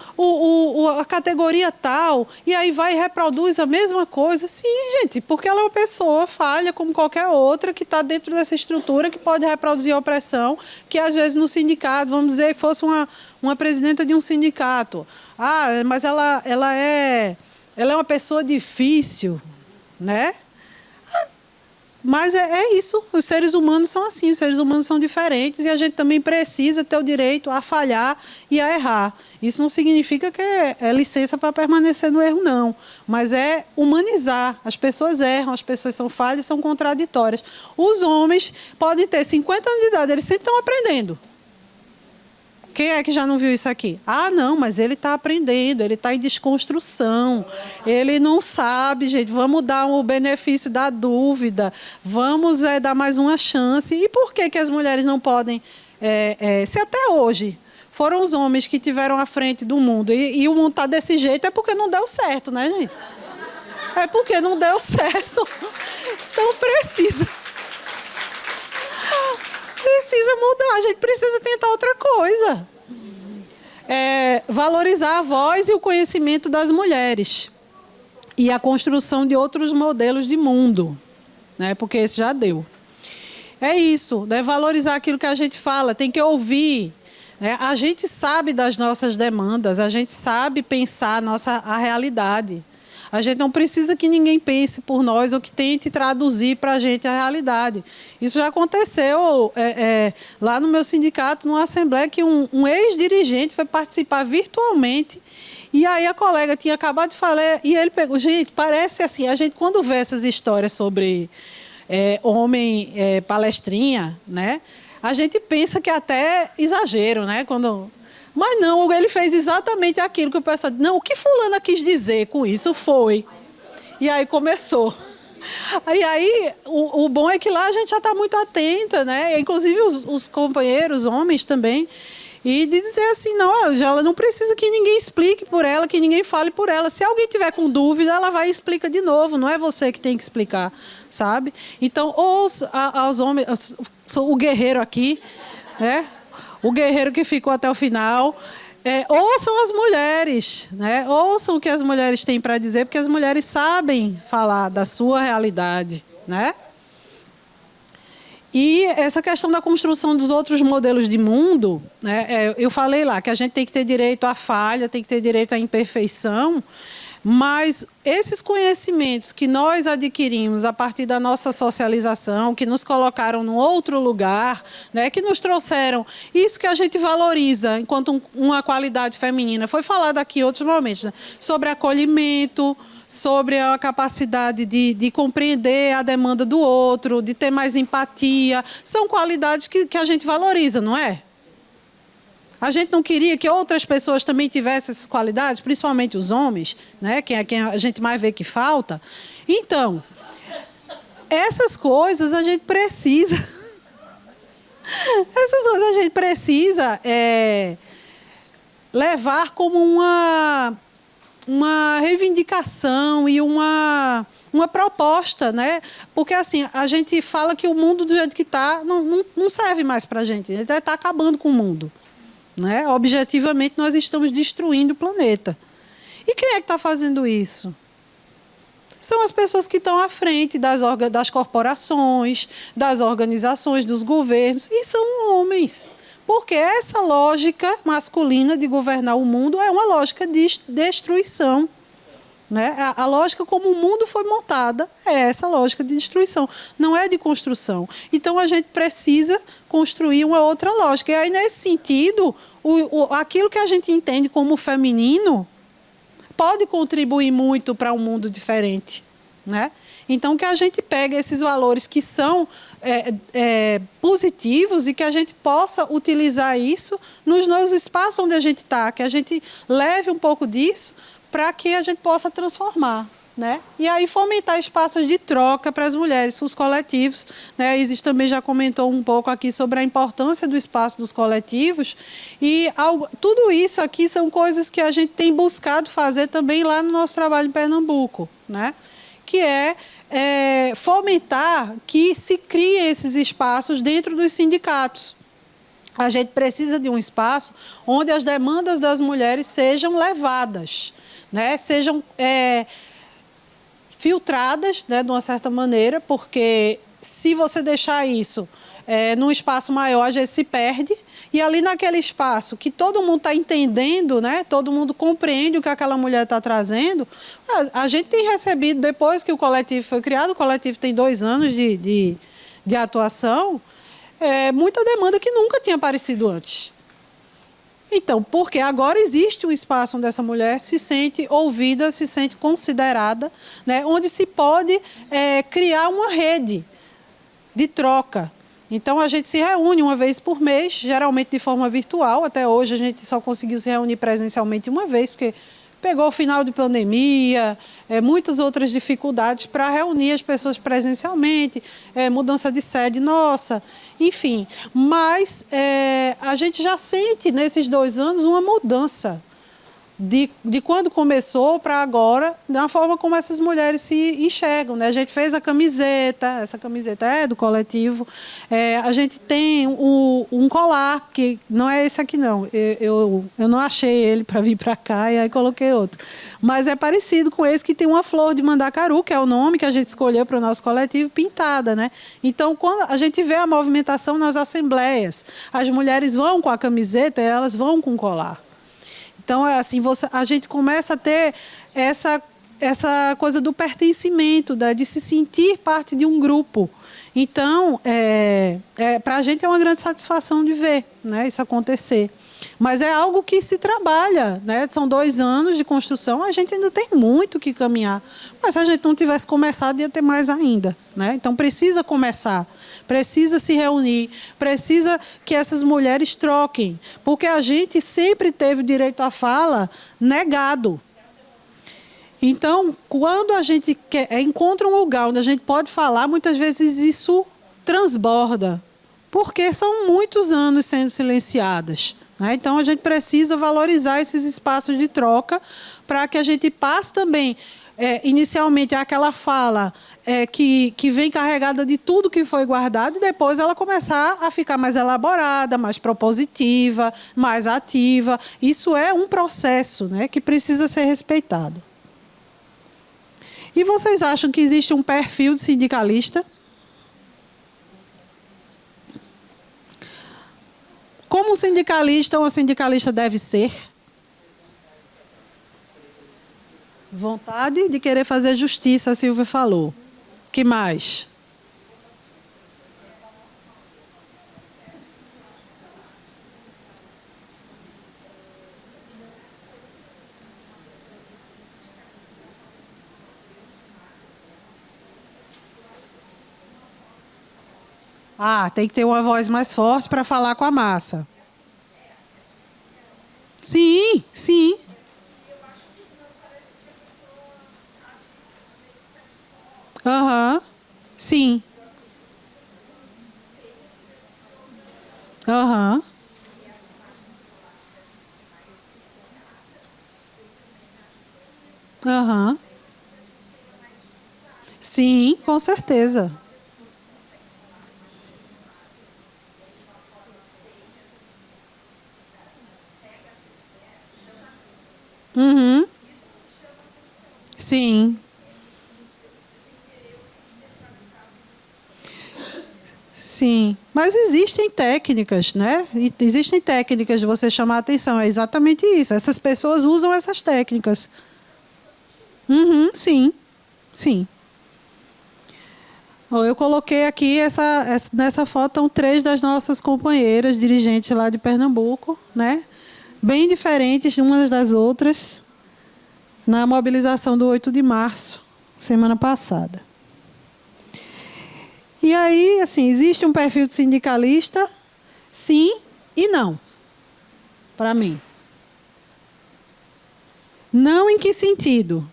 a categoria tal, e aí vai e reproduz a mesma coisa. Sim, gente, porque ela é uma pessoa falha como qualquer outra, que está dentro dessa estrutura, que pode reproduzir a opressão, que às vezes no sindicato, vamos dizer que fosse uma presidenta de um sindicato. Ah, mas ela é uma pessoa difícil, né? Mas é isso, os seres humanos são assim, os seres humanos são diferentes e a gente também precisa ter o direito a falhar e a errar. Isso não significa que é licença para permanecer no erro, não. Mas é humanizar. As pessoas erram, as pessoas são falhas, são contraditórias. Os homens podem ter 50 anos de idade, eles sempre estão aprendendo. Quem é que já não viu isso aqui? Ah, não, mas ele está aprendendo, ele está em desconstrução, ele não sabe, gente, vamos dar o benefício da dúvida, vamos dar mais uma chance. E por que as mulheres não podem, se até hoje foram os homens que tiveram à frente do mundo e o mundo está desse jeito, é porque não deu certo, né, gente? É porque não deu certo. Então precisa mudar, a gente precisa tentar outra coisa. Valorizar a voz e o conhecimento das mulheres e a construção de outros modelos de mundo, né? Porque esse já deu. É isso, né? Valorizar aquilo que a gente fala, tem que ouvir, né? A gente sabe das nossas demandas, a gente sabe pensar a realidade. A gente não precisa que ninguém pense por nós ou que tente traduzir para a gente a realidade. Isso já aconteceu lá no meu sindicato, numa assembleia, que um ex-dirigente foi participar virtualmente e aí a colega tinha acabado de falar e ele pegou... Gente, parece assim, a gente quando vê essas histórias sobre homem palestrinha, né, a gente pensa que é até exagero, né, Mas não, ele fez exatamente aquilo que o pessoal disse. Não, o que fulana quis dizer com isso foi. E aí começou. E aí, o bom é que lá a gente já está muito atenta, né? Inclusive os companheiros, homens também. E de dizer assim, não, ela não precisa que ninguém explique por ela, que ninguém fale por ela. Se alguém tiver com dúvida, ela vai e explica de novo. Não é você que tem que explicar, sabe? Então, aos homens, o guerreiro aqui, né? O guerreiro que ficou até o final. Ouçam as mulheres, né? Ouçam o que as mulheres têm para dizer, porque as mulheres sabem falar da sua realidade, né? E essa questão da construção dos outros modelos de mundo, né? Eu falei lá que a gente tem que ter direito à falha, tem que ter direito à imperfeição, mas esses conhecimentos que nós adquirimos a partir da nossa socialização, que nos colocaram num outro lugar, né, que nos trouxeram isso que a gente valoriza enquanto uma qualidade feminina, foi falado aqui em outros momentos, né, sobre acolhimento, sobre a capacidade de compreender a demanda do outro, de ter mais empatia, são qualidades que a gente valoriza, não é? A gente não queria que outras pessoas também tivessem essas qualidades, principalmente os homens, né? Quem a gente mais vê que falta. Então, essas coisas a gente precisa... Essas coisas a gente precisa levar como uma reivindicação e uma proposta, né? Porque assim, a gente fala que o mundo do jeito que está não serve mais para a gente está acabando com o mundo. Né? Objetivamente, nós estamos destruindo o planeta. E quem é que está fazendo isso? São as pessoas que estão à frente das corporações, das organizações, dos governos, e são homens. Porque essa lógica masculina de governar o mundo é uma lógica de destruição. Né? A lógica como o mundo foi montada é essa lógica de destruição, não é de construção. Então, a gente precisa construir uma outra lógica. E aí, nesse sentido, aquilo que a gente entende como feminino pode contribuir muito para um mundo diferente. Né? Então, que a gente pegue esses valores que são positivos e que a gente possa utilizar isso nos espaços onde a gente está, que a gente leve um pouco disso para que a gente possa transformar. Né? E aí fomentar espaços de troca para as mulheres, os coletivos. Né? A Isis também já comentou um pouco aqui sobre a importância do espaço dos coletivos. E tudo isso aqui são coisas que a gente tem buscado fazer também lá no nosso trabalho em Pernambuco. Né? Que é fomentar que se criem esses espaços dentro dos sindicatos. A gente precisa de um espaço onde as demandas das mulheres sejam levadas, né? Sejam filtradas, né, de uma certa maneira, porque se você deixar isso num espaço maior, a gente se perde. E ali naquele espaço que todo mundo está entendendo, né, todo mundo compreende o que aquela mulher está trazendo, a gente tem recebido, depois que o coletivo foi criado, o coletivo tem 2 anos de atuação, muita demanda que nunca tinha aparecido antes. Então, porque agora existe um espaço onde essa mulher se sente ouvida, se sente considerada, né, onde se pode criar uma rede de troca. Então, a gente se reúne uma vez por mês, geralmente de forma virtual. Até hoje, a gente só conseguiu se reunir presencialmente uma vez, porque pegou o final de pandemia, muitas outras dificuldades para reunir as pessoas presencialmente, mudança de sede nossa, enfim. Mas a gente já sente, nesses 2 anos, uma mudança de quando começou para agora, da forma como essas mulheres se enxergam. Né? A gente fez a camiseta, essa camiseta é do coletivo. A gente tem um colar, que não é esse aqui não, eu não achei ele para vir para cá e aí coloquei outro. Mas é parecido com esse, que tem uma flor de mandacaru, que é o nome que a gente escolheu para o nosso coletivo, pintada. Né? Então, quando a gente vê a movimentação nas assembleias, as mulheres vão com a camiseta e elas vão com o colar. Então, assim, a gente começa a ter essa coisa do pertencimento, de se sentir parte de um grupo. Então, para a gente é uma grande satisfação de ver, né, isso acontecer. Mas é algo que se trabalha, né? São 2 anos de construção, a gente ainda tem muito que caminhar. Mas se a gente não tivesse começado, ia ter mais ainda. Né? Então, precisa começar, precisa se reunir, precisa que essas mulheres troquem, porque a gente sempre teve o direito à fala negado. Então, quando a gente encontra um lugar onde a gente pode falar, muitas vezes isso transborda, porque são muitos anos sendo silenciadas. Né? Então, a gente precisa valorizar esses espaços de troca para que a gente passe também, inicialmente, aquela fala que vem carregada de tudo que foi guardado e depois ela começar a ficar mais elaborada, mais propositiva, mais ativa. Isso é um processo, né, que precisa ser respeitado. E vocês acham que existe um perfil de sindicalista? Como um sindicalista ou uma sindicalista deve ser? Vontade de querer fazer justiça, a Silvia falou. Que mais? Tem que ter uma voz mais forte para falar com a massa. Sim, sim. Aham, sim. Aham. Aham. Sim, com certeza. Uhum. Sim. Sim, mas existem técnicas, né? Existem técnicas de você chamar a atenção, é exatamente isso. Essas pessoas usam essas técnicas. Uhum, sim, sim. Eu coloquei aqui nessa foto estão 3 das nossas companheiras dirigentes lá de Pernambuco, né? Bem diferentes umas das outras, na mobilização do 8 de março, semana passada. E aí, assim, existe um perfil de sindicalista, sim e não, para mim. Não em que sentido?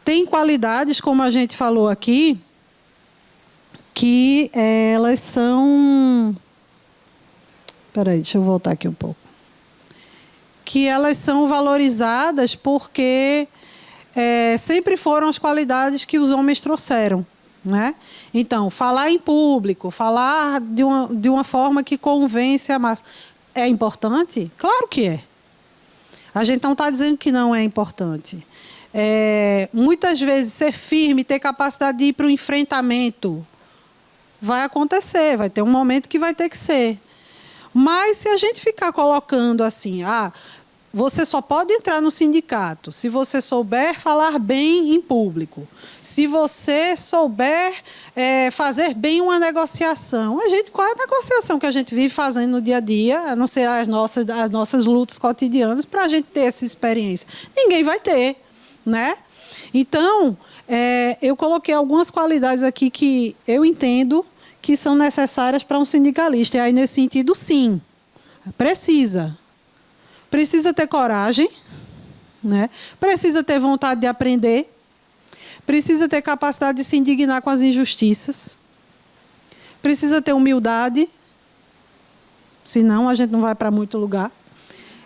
Tem qualidades, como a gente falou aqui, que elas são... Espera aí, deixa eu voltar aqui um pouco. Que elas são valorizadas porque sempre foram as qualidades que os homens trouxeram, né? Então, falar em público, falar de uma forma que convence a massa, é importante? Claro que é. A gente não está dizendo que não é importante. Muitas vezes ser firme, ter capacidade de ir para o enfrentamento, vai acontecer, vai ter um momento que vai ter que ser. Mas se a gente ficar colocando assim, você só pode entrar no sindicato se você souber falar bem em público, se você souber fazer bem uma negociação. Qual é a negociação que a gente vive fazendo no dia a dia, a não ser as nossas lutas cotidianas, para a gente ter essa experiência? Ninguém vai ter, né? Então, eu coloquei algumas qualidades aqui que eu entendo que são necessárias para um sindicalista. E aí, nesse sentido, sim, precisa. Precisa ter coragem, né? Precisa ter vontade de aprender, precisa ter capacidade de se indignar com as injustiças, precisa ter humildade, senão a gente não vai para muito lugar,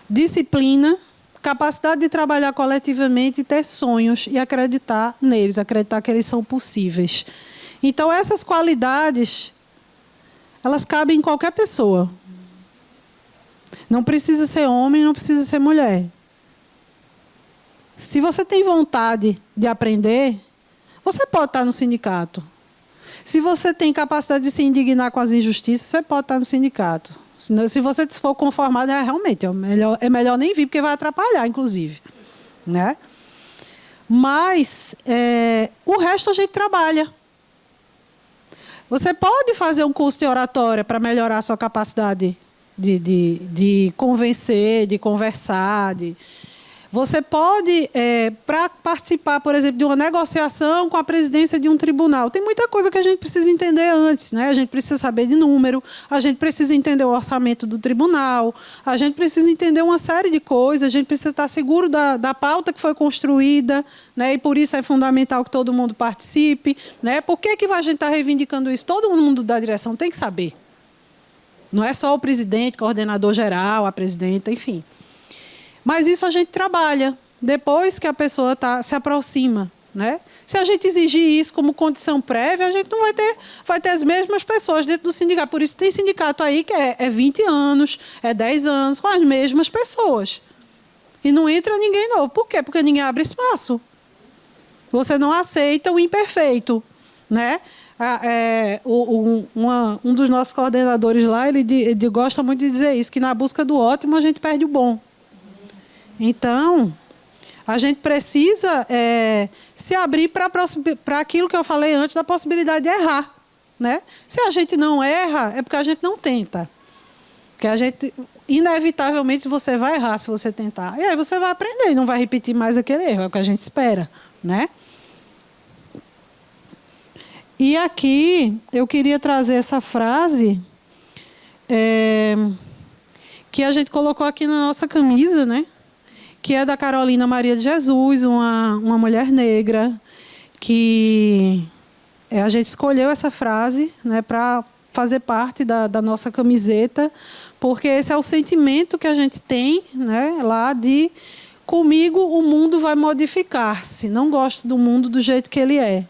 disciplina, capacidade de trabalhar coletivamente, ter sonhos e acreditar neles, acreditar que eles são possíveis. Então, essas qualidades, elas cabem em qualquer pessoa. Não precisa ser homem, não precisa ser mulher. Se você tem vontade de aprender, você pode estar no sindicato. Se você tem capacidade de se indignar com as injustiças, você pode estar no sindicato. Se você for conformado, realmente é melhor nem vir, porque vai atrapalhar, inclusive, né? Mas o resto a gente trabalha. Você pode fazer um curso de oratória para melhorar a sua capacidade de convencer, de conversar. Você pode, para participar, por exemplo, de uma negociação com a presidência de um tribunal, tem muita coisa que a gente precisa entender antes, né? A gente precisa saber de número, a gente precisa entender o orçamento do tribunal, a gente precisa entender uma série de coisas, a gente precisa estar seguro da pauta que foi construída, né? E por isso é fundamental que todo mundo participe, né? Por que a gente está reivindicando isso? Todo mundo da direção tem que saber. Não é só o presidente, coordenador geral, a presidenta, enfim. Mas isso a gente trabalha depois que a pessoa se aproxima, né? Se a gente exigir isso como condição prévia, a gente não vai ter as mesmas pessoas dentro do sindicato. Por isso tem sindicato aí que é 20 anos, 10 anos, com as mesmas pessoas. E não entra ninguém novo. Por quê? Porque ninguém abre espaço. Você não aceita o imperfeito, né? Um dos nossos coordenadores lá, ele gosta muito de dizer isso, que na busca do ótimo a gente perde o bom. Então, a gente precisa se abrir para aquilo que eu falei antes, da possibilidade de errar, né? Se a gente não erra, é porque a gente não tenta. Porque a gente, inevitavelmente, você vai errar se você tentar. E aí você vai aprender e não vai repetir mais aquele erro, é o que a gente espera, né? E aqui, eu queria trazer essa frase que a gente colocou aqui na nossa camisa, né? Que é da Carolina Maria de Jesus, uma mulher negra, que a gente escolheu essa frase, né, para fazer parte da nossa camiseta, porque esse é o sentimento que a gente tem, né, lá de comigo o mundo vai modificar-se, não gosto do mundo do jeito que ele é.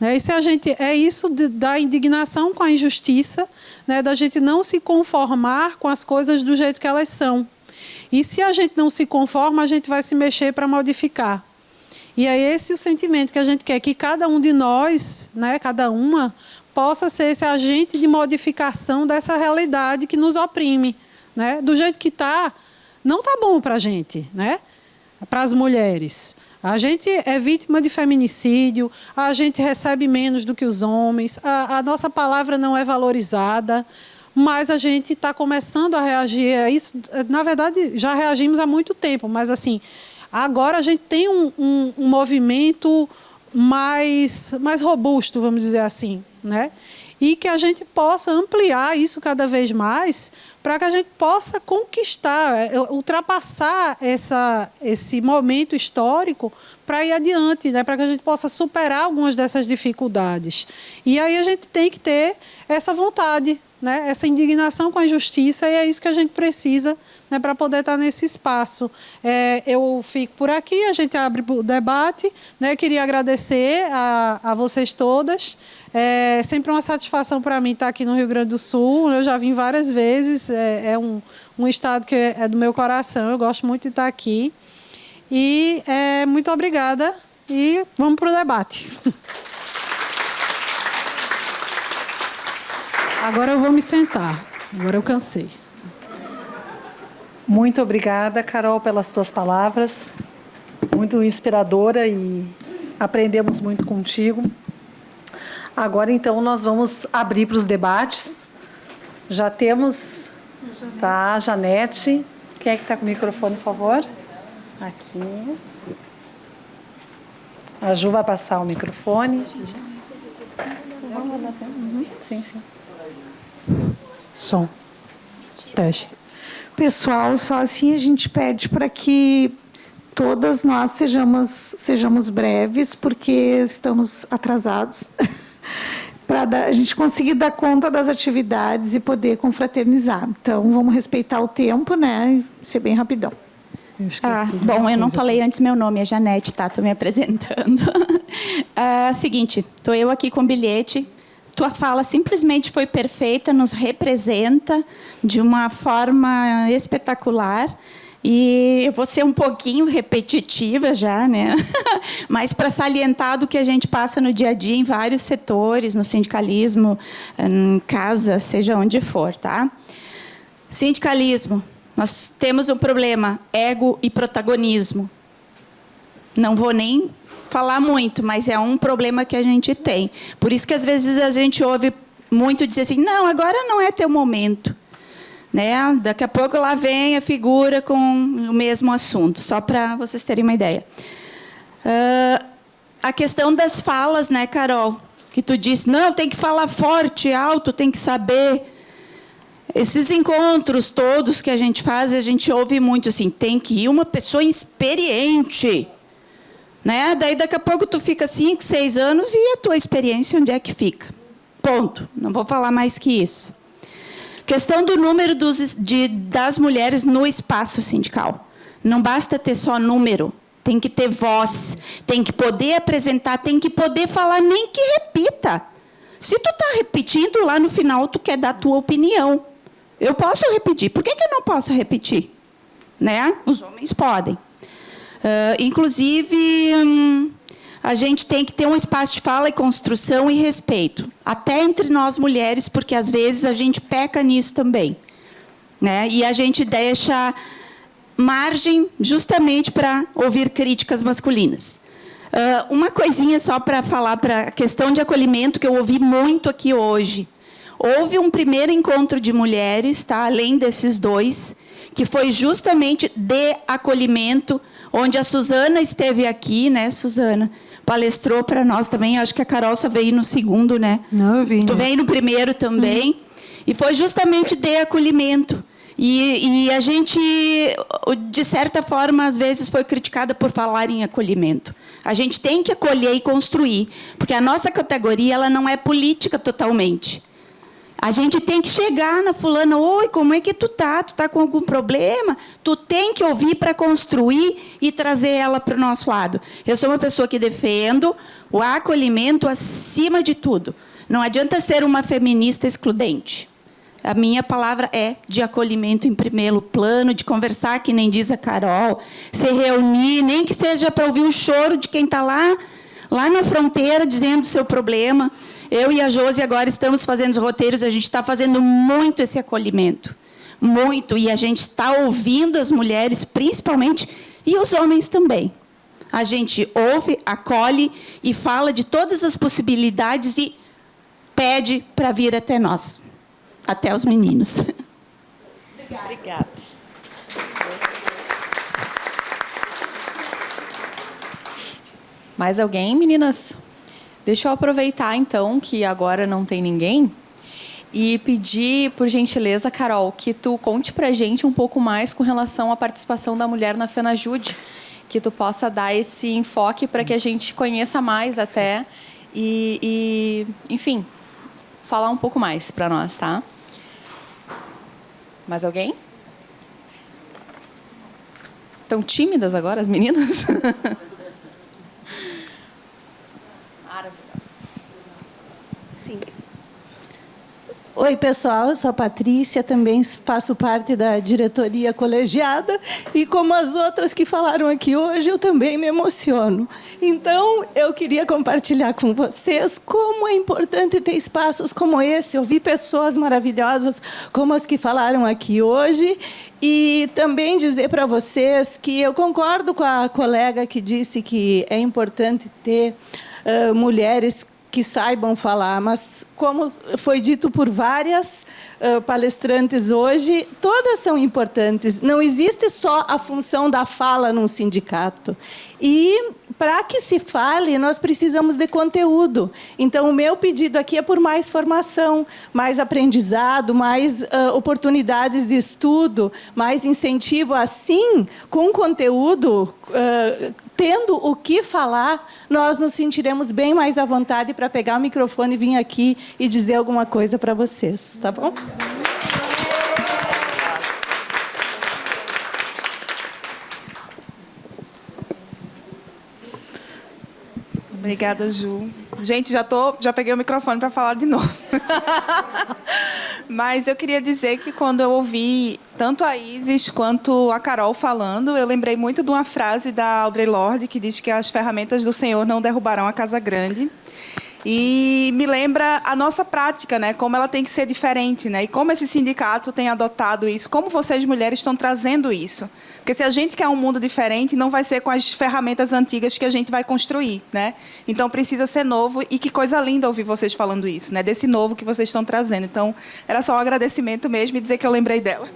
Né? E se a gente, isso da indignação com a injustiça, né, da gente não se conformar com as coisas do jeito que elas são. E se a gente não se conforma, a gente vai se mexer para modificar. E é esse o sentimento que a gente quer, que cada um de nós, né, cada uma, possa ser esse agente de modificação dessa realidade que nos oprime, né? Do jeito que está, não está bom para a gente, né? Para as mulheres. A gente é vítima de feminicídio, a gente recebe menos do que os homens, a nossa palavra não é valorizada, mas a gente está começando a reagir a isso. Na verdade, já reagimos há muito tempo, mas assim, agora a gente tem um movimento mais robusto, vamos dizer assim, né? E que a gente possa ampliar isso cada vez mais para que a gente possa conquistar, ultrapassar esse momento histórico para ir adiante, né? Para que a gente possa superar algumas dessas dificuldades. E aí a gente tem que ter essa vontade, né? Essa indignação com a injustiça, e é isso que a gente precisa, né, para poder estar nesse espaço. Eu fico por aqui, a gente abre o debate, né? Queria agradecer a vocês todas. É sempre uma satisfação para mim estar aqui no Rio Grande do Sul. Eu já vim várias vezes, é um estado que é do meu coração, eu gosto muito de estar aqui. E muito obrigada e vamos para o debate. Agora eu vou me sentar, agora eu cansei. Muito obrigada, Carol, pelas tuas palavras. Muito inspiradora e aprendemos muito contigo. Agora, então, nós vamos abrir para os debates. Já temos a Janete. Quem é que está com o microfone, por favor? Aqui. A Ju vai passar o microfone. Sim, sim. Som. Teste. Pessoal, só assim a gente pede para que todas nós sejamos breves, porque estamos atrasados, para a gente conseguir dar conta das atividades e poder confraternizar. Então, vamos respeitar o tempo, né? E ser bem rapidão. Bom, eu não falei antes meu nome, é Janete, tá? Estou me apresentando. Seguinte, estou eu aqui com o bilhete. Tua fala simplesmente foi perfeita, nos representa de uma forma espetacular. E eu vou ser um pouquinho repetitiva já, né? Mas para salientar do que a gente passa no dia a dia em vários setores, no sindicalismo, em casa, seja onde for, tá? Sindicalismo, nós temos um problema, ego e protagonismo. Não vou nem falar muito, mas é um problema que a gente tem. Por isso que às vezes a gente ouve muito dizer assim, não, agora não é teu momento. Né? Daqui a pouco lá vem a figura com o mesmo assunto, só para vocês terem uma ideia. A questão das falas, né, Carol? Que tu disse, não, tem que falar forte, alto, tem que saber. Esses encontros todos que a gente faz, a gente ouve muito assim, tem que ir uma pessoa experiente. Né? Daí daqui a pouco tu fica 5, 6 anos e a tua experiência onde é que fica? Ponto. Não vou falar mais que isso. Questão do número das mulheres no espaço sindical. Não basta ter só número, tem que ter voz, tem que poder apresentar, tem que poder falar, nem que repita. Se tu está repetindo, lá no final tu quer dar a tua opinião. Eu posso repetir, por que eu não posso repetir? Né? Os homens podem. Inclusive, a gente tem que ter um espaço de fala e construção e respeito. Até entre nós mulheres, porque às vezes a gente peca nisso também. Né? E a gente deixa margem justamente para ouvir críticas masculinas. Uma coisinha só para falar para a questão de acolhimento, que eu ouvi muito aqui hoje. Houve um primeiro encontro de mulheres, tá? Além desses dois, que foi justamente de acolhimento, onde a Suzana esteve aqui, né, Suzana? Palestrou para nós também, acho que a Carol só veio no segundo, né? Não, eu vi. Tu veio no primeiro também. E foi justamente de acolhimento. E a gente, de certa forma, às vezes foi criticada por falar em acolhimento. A gente tem que acolher e construir, porque a nossa categoria ela não é política totalmente. A gente tem que chegar na fulana, oi, como é que tu tá? Tu tá com algum problema? Tu tem que ouvir para construir e trazer ela para o nosso lado. Eu sou uma pessoa que defendo o acolhimento acima de tudo. Não adianta ser uma feminista excludente. A minha palavra é de acolhimento em primeiro plano, de conversar, que nem diz a Carol, se reunir, nem que seja para ouvir o choro de quem está lá na fronteira, dizendo o seu problema. Eu e a Josi agora estamos fazendo os roteiros, a gente está fazendo muito esse acolhimento. Muito. E a gente está ouvindo as mulheres, principalmente, e os homens também. A gente ouve, acolhe e fala de todas as possibilidades e pede para vir até nós, até os meninos. Obrigada. Mais alguém, meninas? Deixa eu aproveitar, então, que agora não tem ninguém, e pedir, por gentileza, Carol, que tu conte para a gente um pouco mais com relação à participação da mulher na FENAJUDE, que tu possa dar esse enfoque para que a gente conheça mais até e, enfim, falar um pouco mais para nós, tá? Mais alguém? Estão tímidas agora, as meninas? Sim. Oi, pessoal, eu sou a Patrícia, também faço parte da diretoria colegiada e, como as outras que falaram aqui hoje, eu também me emociono. Então, eu queria compartilhar com vocês como é importante ter espaços como esse, ouvir pessoas maravilhosas como as que falaram aqui hoje e também dizer para vocês que eu concordo com a colega que disse que é importante ter mulheres que saibam falar, mas como foi dito por várias palestrantes hoje, todas são importantes. Não existe só a função da fala num sindicato. E para que se fale, nós precisamos de conteúdo. Então, o meu pedido aqui é por mais formação, mais aprendizado, mais oportunidades de estudo, mais incentivo. Assim, com conteúdo, tendo o que falar, nós nos sentiremos bem mais à vontade para pegar o microfone e vir aqui e dizer alguma coisa para vocês. Tá bom? Obrigada, Ju. Gente, já peguei o microfone para falar de novo. Mas eu queria dizer que quando eu ouvi tanto a Isis quanto a Carol falando, eu lembrei muito de uma frase da Audre Lorde, que diz que as ferramentas do Senhor não derrubarão a casa grande. E me lembra a nossa prática, né? Como ela tem que ser diferente, né? E como esse sindicato tem adotado isso, como vocês, mulheres, estão trazendo isso. Porque se a gente quer um mundo diferente, não vai ser com as ferramentas antigas que a gente vai construir, né? Então, precisa ser novo e que coisa linda ouvir vocês falando isso, né? Desse novo que vocês estão trazendo. Então, era só um agradecimento mesmo e dizer que eu lembrei dela.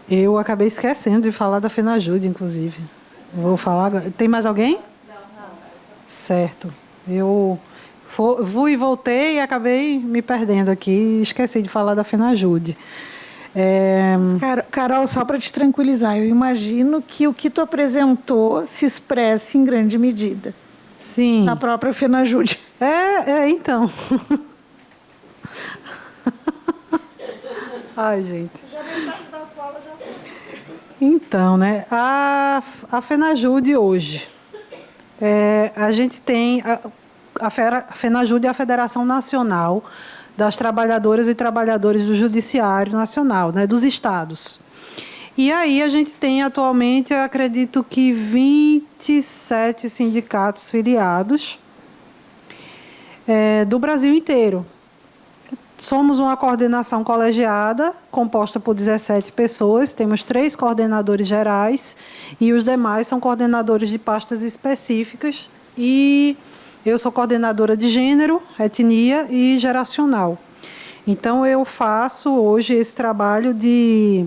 Eu acabei esquecendo de falar da FENAJUDE, inclusive. Vou falar agora. Tem mais alguém? Não. Certo. Eu fui e voltei e acabei me perdendo aqui. Esqueci de falar da FENAJUDE. Carol, só para te tranquilizar, eu imagino que o que tu apresentou se expresse em grande medida. Sim. Na própria FENAJUDE. Então. Ai, gente. Então, né? A FENAJUDE hoje, a gente tem a FENAJUDE é a Federação Nacional das Trabalhadoras e Trabalhadores do Judiciário Nacional, né, dos estados. E aí a gente tem atualmente, eu acredito que 27 sindicatos filiados do Brasil inteiro. Somos uma coordenação colegiada, composta por 17 pessoas, temos 3 coordenadores gerais e os demais são coordenadores de pastas específicas. E eu sou coordenadora de gênero, etnia e geracional. Então, eu faço hoje esse trabalho de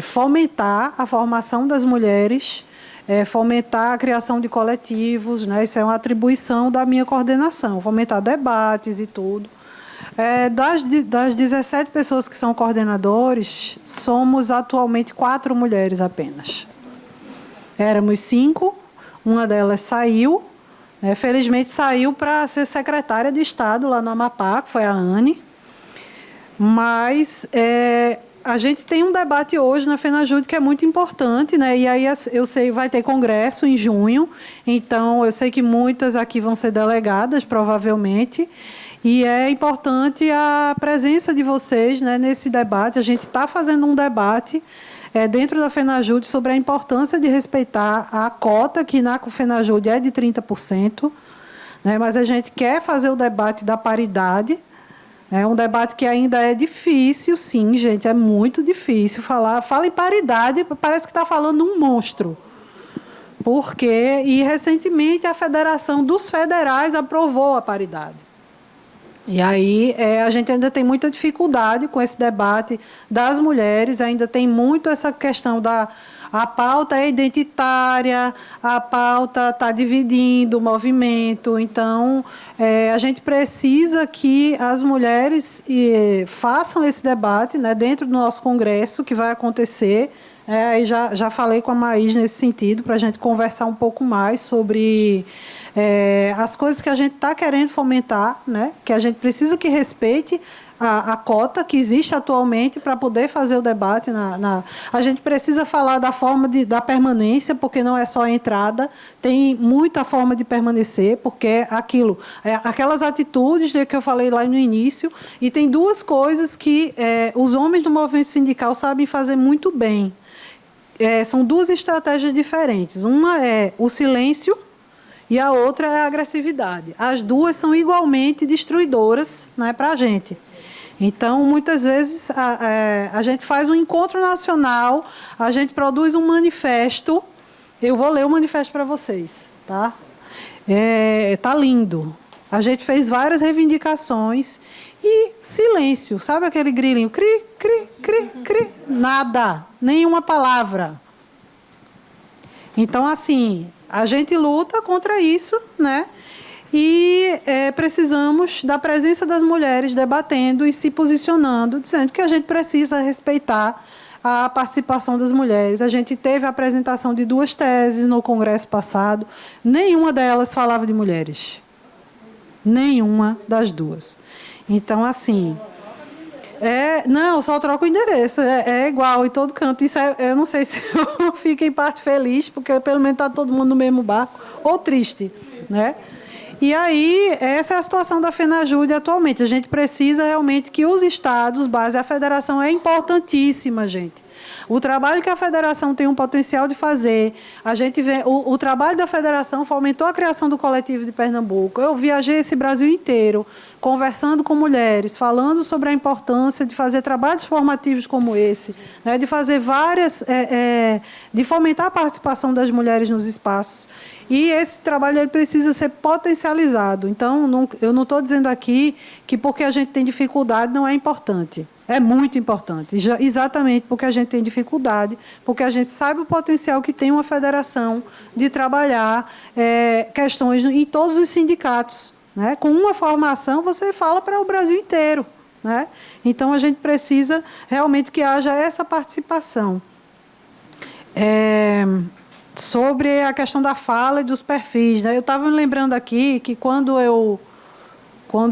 fomentar a formação das mulheres, fomentar a criação de coletivos, né? Isso é uma atribuição da minha coordenação, fomentar debates e tudo. Das 17 pessoas que são coordenadores, somos atualmente 4 mulheres apenas. Éramos 5, uma delas saiu, felizmente saiu para ser secretária de Estado lá no Amapá, que foi a Anne. Mas a gente tem um debate hoje na FENAJUDE que é muito importante, né? E aí eu sei vai ter congresso em junho, então eu sei que muitas aqui vão ser delegadas, provavelmente, e é importante a presença de vocês, né, nesse debate. A gente está fazendo um debate dentro da FENAJUDE sobre a importância de respeitar a cota, que na FENAJUDE é de 30%, né? Mas a gente quer fazer o debate da paridade. É um debate que ainda é difícil, sim, gente, é muito difícil falar. Fala em paridade, parece que está falando um monstro. Porque, e recentemente a Federação dos Federais aprovou a paridade. E aí a gente ainda tem muita dificuldade com esse debate das mulheres, ainda tem muito essa questão da... A pauta é identitária, a pauta está dividindo o movimento. Então, a gente precisa que as mulheres façam esse debate, né, dentro do nosso congresso, que vai acontecer. Aí já falei com a Maís nesse sentido, para a gente conversar um pouco mais sobre as coisas que a gente está querendo fomentar, né, que a gente precisa que respeite a cota que existe atualmente para poder fazer o debate. A gente precisa falar da forma da permanência, porque não é só a entrada, tem muita forma de permanecer, porque aquelas atitudes que eu falei lá no início, e tem duas coisas que os homens do movimento sindical sabem fazer muito bem. São duas estratégias diferentes. Uma é o silêncio e a outra é a agressividade. As duas são igualmente destruidoras, né, para a gente. Então, muitas vezes, a gente faz um encontro nacional, a gente produz um manifesto. Eu vou ler o manifesto para vocês, tá? Tá lindo. A gente fez várias reivindicações e silêncio. Sabe aquele grilinho? Cri, cri, cri, cri. Nada. Nenhuma palavra. Então, assim, a gente luta contra isso, né? E precisamos da presença das mulheres debatendo e se posicionando, dizendo que a gente precisa respeitar a participação das mulheres. A gente teve a apresentação de 2 teses no congresso passado, nenhuma delas falava de mulheres. Nenhuma das 2. Então, assim... não, só troca o endereço, é igual em todo canto. Isso eu não sei se eu fico em parte feliz, porque pelo menos está todo mundo no mesmo barco, ou triste, né? E aí, essa é a situação da FENAJUDE atualmente. A gente precisa realmente que os estados, a federação é importantíssima, gente. O trabalho que a federação tem um potencial de fazer, a gente vê, o trabalho da federação fomentou a criação do coletivo de Pernambuco. Eu viajei esse Brasil inteiro, conversando com mulheres, falando sobre a importância de fazer trabalhos formativos como esse, né, de fazer de fomentar a participação das mulheres nos espaços. E esse trabalho ele precisa ser potencializado. Então, eu não estou dizendo aqui que porque a gente tem dificuldade não é importante. É muito importante, exatamente porque a gente tem dificuldade, porque a gente sabe o potencial que tem uma federação de trabalhar questões em todos os sindicatos, né? Com uma formação, você fala para o Brasil inteiro, né? Então, a gente precisa realmente que haja essa participação. Sobre a questão da fala e dos perfis, né? Eu estava me lembrando aqui que quando eu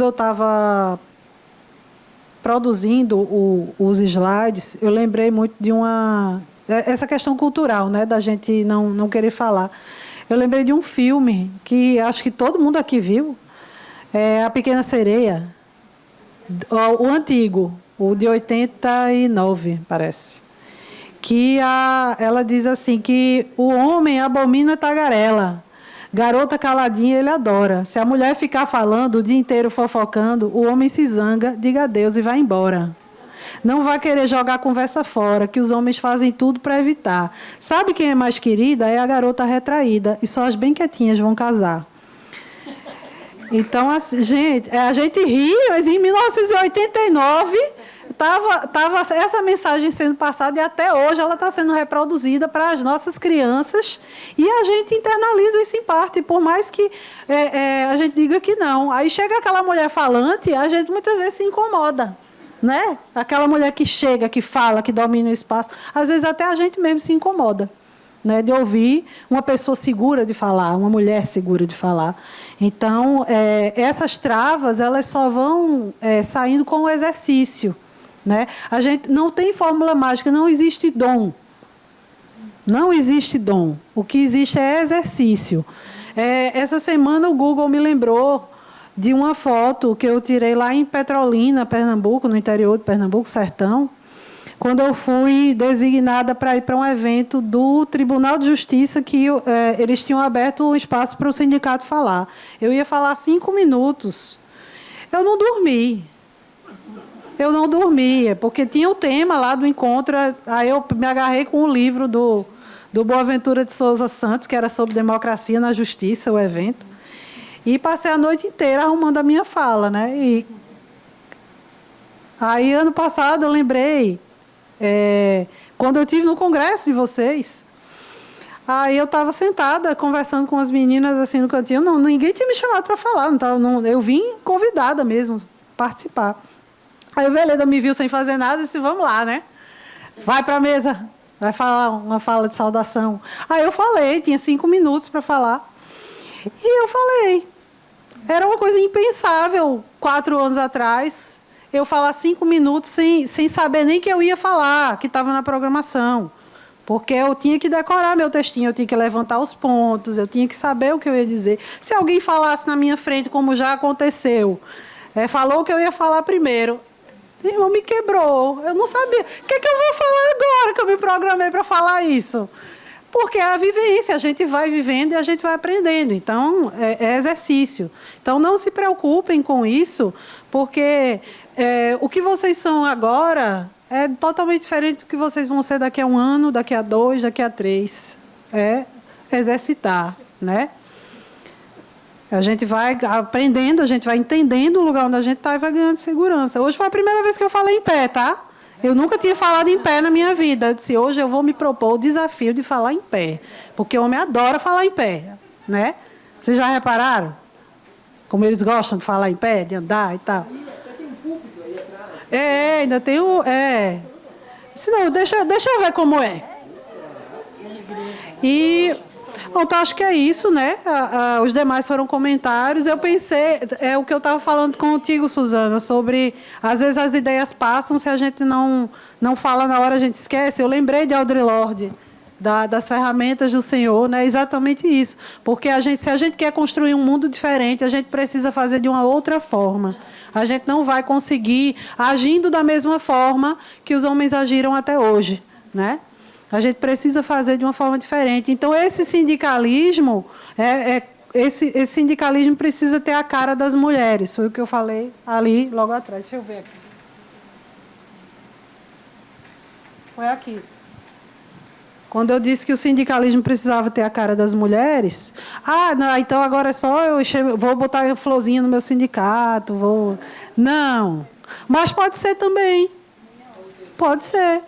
estava produzindo os slides, eu lembrei muito de essa questão cultural, né, da gente não querer falar. Eu lembrei de um filme que acho que todo mundo aqui viu, A Pequena Sereia, o antigo, o de 89, parece. Que ela diz assim, que o homem abomina tagarela, garota caladinha ele adora. Se a mulher ficar falando o dia inteiro fofocando, o homem se zanga, diga adeus e vai embora. Não vai querer jogar a conversa fora, que os homens fazem tudo para evitar. Sabe quem é mais querida? É a garota retraída, e só as bem quietinhas vão casar. Então, assim, a gente ri, mas em 1989... Estava essa mensagem sendo passada e até hoje ela está sendo reproduzida para as nossas crianças e a gente internaliza isso em parte, por mais que a gente diga que não. Aí chega aquela mulher falante, a gente muitas vezes se incomoda, né? Aquela mulher que chega, que fala, que domina o espaço, às vezes até a gente mesmo se incomoda, né? De ouvir uma pessoa segura de falar, uma mulher segura de falar. Então, essas travas elas só vão saindo com o exercício. né? A gente não tem fórmula mágica, não existe dom. Não existe dom. O que existe é exercício. Essa semana o Google me lembrou de uma foto que eu tirei lá em Petrolina, Pernambuco, no interior de Pernambuco, sertão, quando eu fui designada para ir para um evento do Tribunal de Justiça, que eles tinham aberto um espaço para o sindicato falar. Eu ia falar 5 minutos. Eu não dormi. Porque tinha o tema lá do encontro, aí eu me agarrei com o livro do Boaventura de Souza Santos, que era sobre democracia na justiça, o evento, e passei a noite inteira arrumando a minha fala, né? E aí, ano passado, eu lembrei, quando eu estive no congresso de vocês, aí eu estava sentada, conversando com as meninas assim no cantinho, ninguém tinha me chamado para falar, eu vim convidada mesmo, participar. Aí o Veleda me viu sem fazer nada e disse, vamos lá, né? Vai para a mesa, vai falar uma fala de saudação. Aí eu falei, tinha 5 minutos para falar. E eu falei. Era uma coisa impensável, 4 anos atrás, eu falar 5 minutos sem saber nem que eu ia falar, que estava na programação. Porque eu tinha que decorar meu textinho, eu tinha que levantar os pontos, eu tinha que saber o que eu ia dizer. Se alguém falasse na minha frente, como já aconteceu, falou que eu ia falar primeiro, irmão, me quebrou. Eu não sabia. O que é que eu vou falar agora que eu me programei para falar isso? Porque é a vivência, a gente vai vivendo e a gente vai aprendendo. Então, é exercício. Então, não se preocupem com isso, porque o que vocês são agora é totalmente diferente do que vocês vão ser daqui a 1 ano, daqui a 2, daqui a 3. É exercitar, né? A gente vai aprendendo, a gente vai entendendo o lugar onde a gente está e vai ganhando segurança. Hoje foi a primeira vez que eu falei em pé, tá? Eu nunca tinha falado em pé na minha vida. Eu disse, hoje eu vou me propor o desafio de falar em pé. Porque o homem adora falar em pé, né? Vocês já repararam? Como eles gostam de falar em pé, de andar e tal. Ainda tem o... Não, deixa eu ver como é. E... Então, acho que é isso, né? Os demais foram comentários. Eu pensei, o que eu estava falando contigo, Suzana, sobre, às vezes, as ideias passam, se a gente não fala na hora, a gente esquece. Eu lembrei de Audre Lorde, das ferramentas do Senhor, né? Exatamente isso. Porque se a gente quer construir um mundo diferente, a gente precisa fazer de uma outra forma. A gente não vai conseguir agindo da mesma forma que os homens agiram até hoje, né? A gente precisa fazer de uma forma diferente. Então, esse sindicalismo, esse sindicalismo precisa ter a cara das mulheres. Foi o que eu falei ali, logo atrás. Deixa eu ver aqui. Foi aqui. Quando eu disse que o sindicalismo precisava ter a cara das mulheres, não, então agora é só vou botar a florzinha no meu sindicato, Não, mas pode ser também. Pode ser.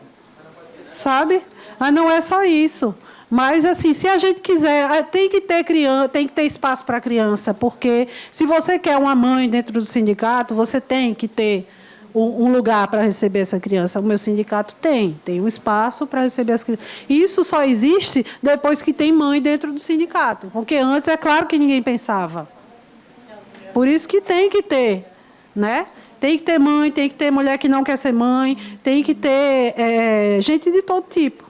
Sabe? Mas não é só isso. Mas, assim, se a gente quiser, tem que ter espaço para a criança, porque se você quer uma mãe dentro do sindicato, você tem que ter um lugar para receber essa criança. O meu sindicato tem um espaço para receber as crianças. E isso só existe depois que tem mãe dentro do sindicato, porque antes é claro que ninguém pensava. Por isso que tem que ter, né? Tem que ter mãe, tem que ter mulher que não quer ser mãe, tem que ter gente de todo tipo.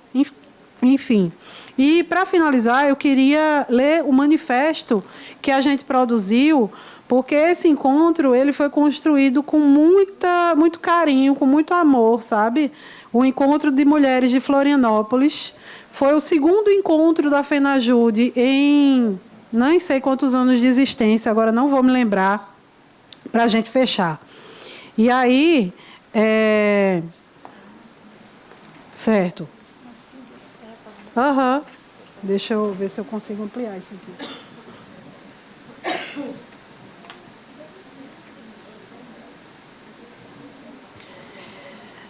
Enfim. E, para finalizar, eu queria ler o manifesto que a gente produziu, porque esse encontro ele foi construído com muito carinho, com muito amor, sabe? O encontro de mulheres de Florianópolis. Foi o 2º encontro da FENAJUDE em nem sei quantos anos de existência, agora não vou me lembrar, para a gente fechar. E aí, certo. Deixa eu ver se eu consigo ampliar isso aqui.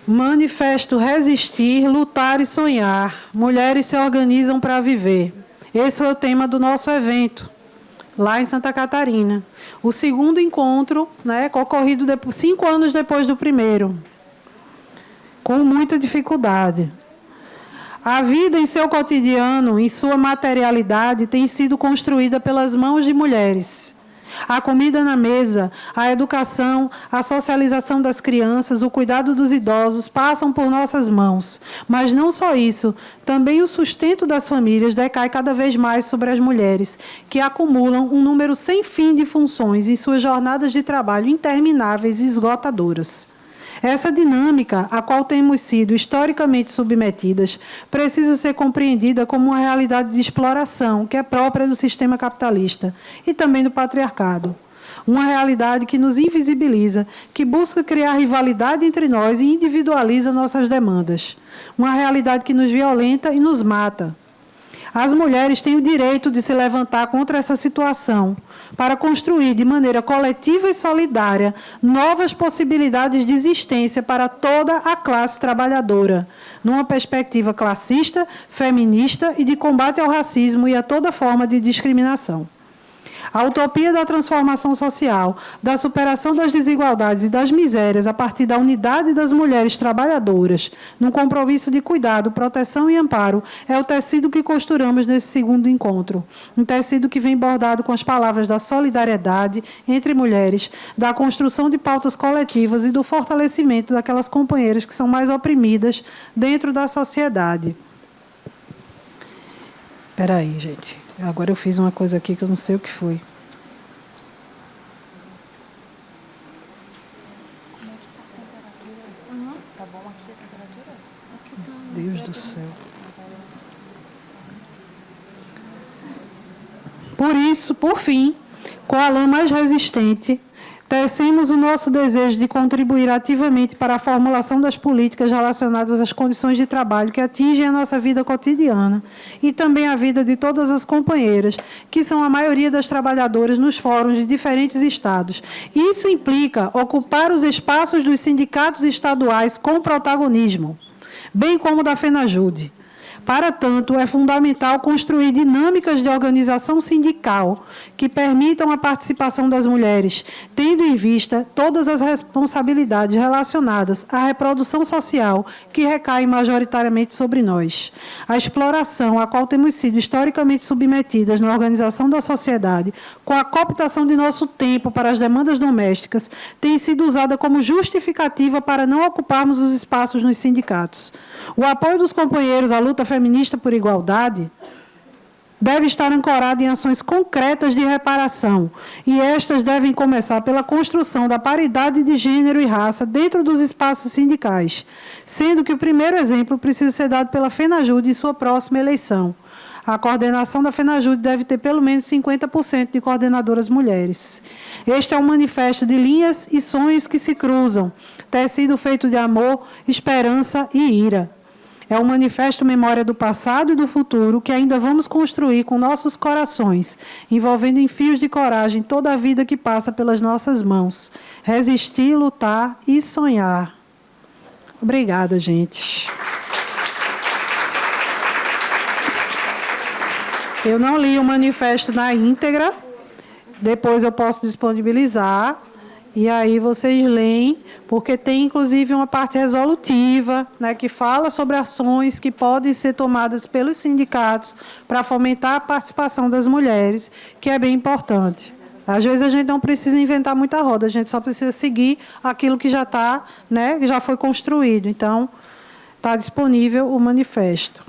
Manifesto Resistir, Lutar e Sonhar. Mulheres se organizam para viver. Esse foi o tema do nosso evento, lá em Santa Catarina. O 2º encontro, né, ocorrido 5 anos depois do primeiro, com muita dificuldade. A vida em seu cotidiano, em sua materialidade, tem sido construída pelas mãos de mulheres. A comida na mesa, a educação, a socialização das crianças, o cuidado dos idosos passam por nossas mãos. Mas não só isso, também o sustento das famílias decai cada vez mais sobre as mulheres, que acumulam um número sem fim de funções em suas jornadas de trabalho intermináveis e esgotadoras. Essa dinâmica, a qual temos sido historicamente submetidas, precisa ser compreendida como uma realidade de exploração que é própria do sistema capitalista e também do patriarcado. Uma realidade que nos invisibiliza, que busca criar rivalidade entre nós e individualiza nossas demandas. Uma realidade que nos violenta e nos mata. As mulheres têm o direito de se levantar contra essa situação, para construir de maneira coletiva e solidária novas possibilidades de existência para toda a classe trabalhadora, numa perspectiva classista, feminista e de combate ao racismo e a toda forma de discriminação. A utopia da transformação social, da superação das desigualdades e das misérias a partir da unidade das mulheres trabalhadoras, num compromisso de cuidado, proteção e amparo, é o tecido que costuramos nesse segundo encontro. Um tecido que vem bordado com as palavras da solidariedade entre mulheres, da construção de pautas coletivas e do fortalecimento daquelas companheiras que são mais oprimidas dentro da sociedade. Espera aí, gente. Agora eu fiz uma coisa aqui que eu não sei o que foi. Como é que tá a temperatura? Tá bom aqui a temperatura? Deus do céu. Por isso, por fim, com a lã mais resistente, tecemos o nosso desejo de contribuir ativamente para a formulação das políticas relacionadas às condições de trabalho que atingem a nossa vida cotidiana e também a vida de todas as companheiras, que são a maioria das trabalhadoras nos fóruns de diferentes estados. Isso implica ocupar os espaços dos sindicatos estaduais com protagonismo, bem como da FENAJUDE. Para tanto, é fundamental construir dinâmicas de organização sindical que permitam a participação das mulheres, tendo em vista todas as responsabilidades relacionadas à reprodução social que recaem majoritariamente sobre nós. A exploração a qual temos sido historicamente submetidas na organização da sociedade, com a cooptação de nosso tempo para as demandas domésticas, tem sido usada como justificativa para não ocuparmos os espaços nos sindicatos. O apoio dos companheiros à luta feminista por igualdade deve estar ancorado em ações concretas de reparação, e estas devem começar pela construção da paridade de gênero e raça dentro dos espaços sindicais, sendo que o primeiro exemplo precisa ser dado pela FENAJUDE em sua próxima eleição. A coordenação da FENAJUDE deve ter pelo menos 50% de coordenadoras mulheres. Este é um manifesto de linhas e sonhos que se cruzam, tecido feito de amor, esperança e ira. É um manifesto memória do passado e do futuro que ainda vamos construir com nossos corações, envolvendo em fios de coragem toda a vida que passa pelas nossas mãos. Resistir, lutar e sonhar. Obrigada, gente. Eu não li o manifesto na íntegra, depois eu posso disponibilizar. E aí vocês leem, porque tem inclusive uma parte resolutiva, né, que fala sobre ações que podem ser tomadas pelos sindicatos para fomentar a participação das mulheres, que é bem importante. Às vezes a gente não precisa inventar muita roda, a gente só precisa seguir aquilo que já está, né, que já foi construído. Então, está disponível o manifesto.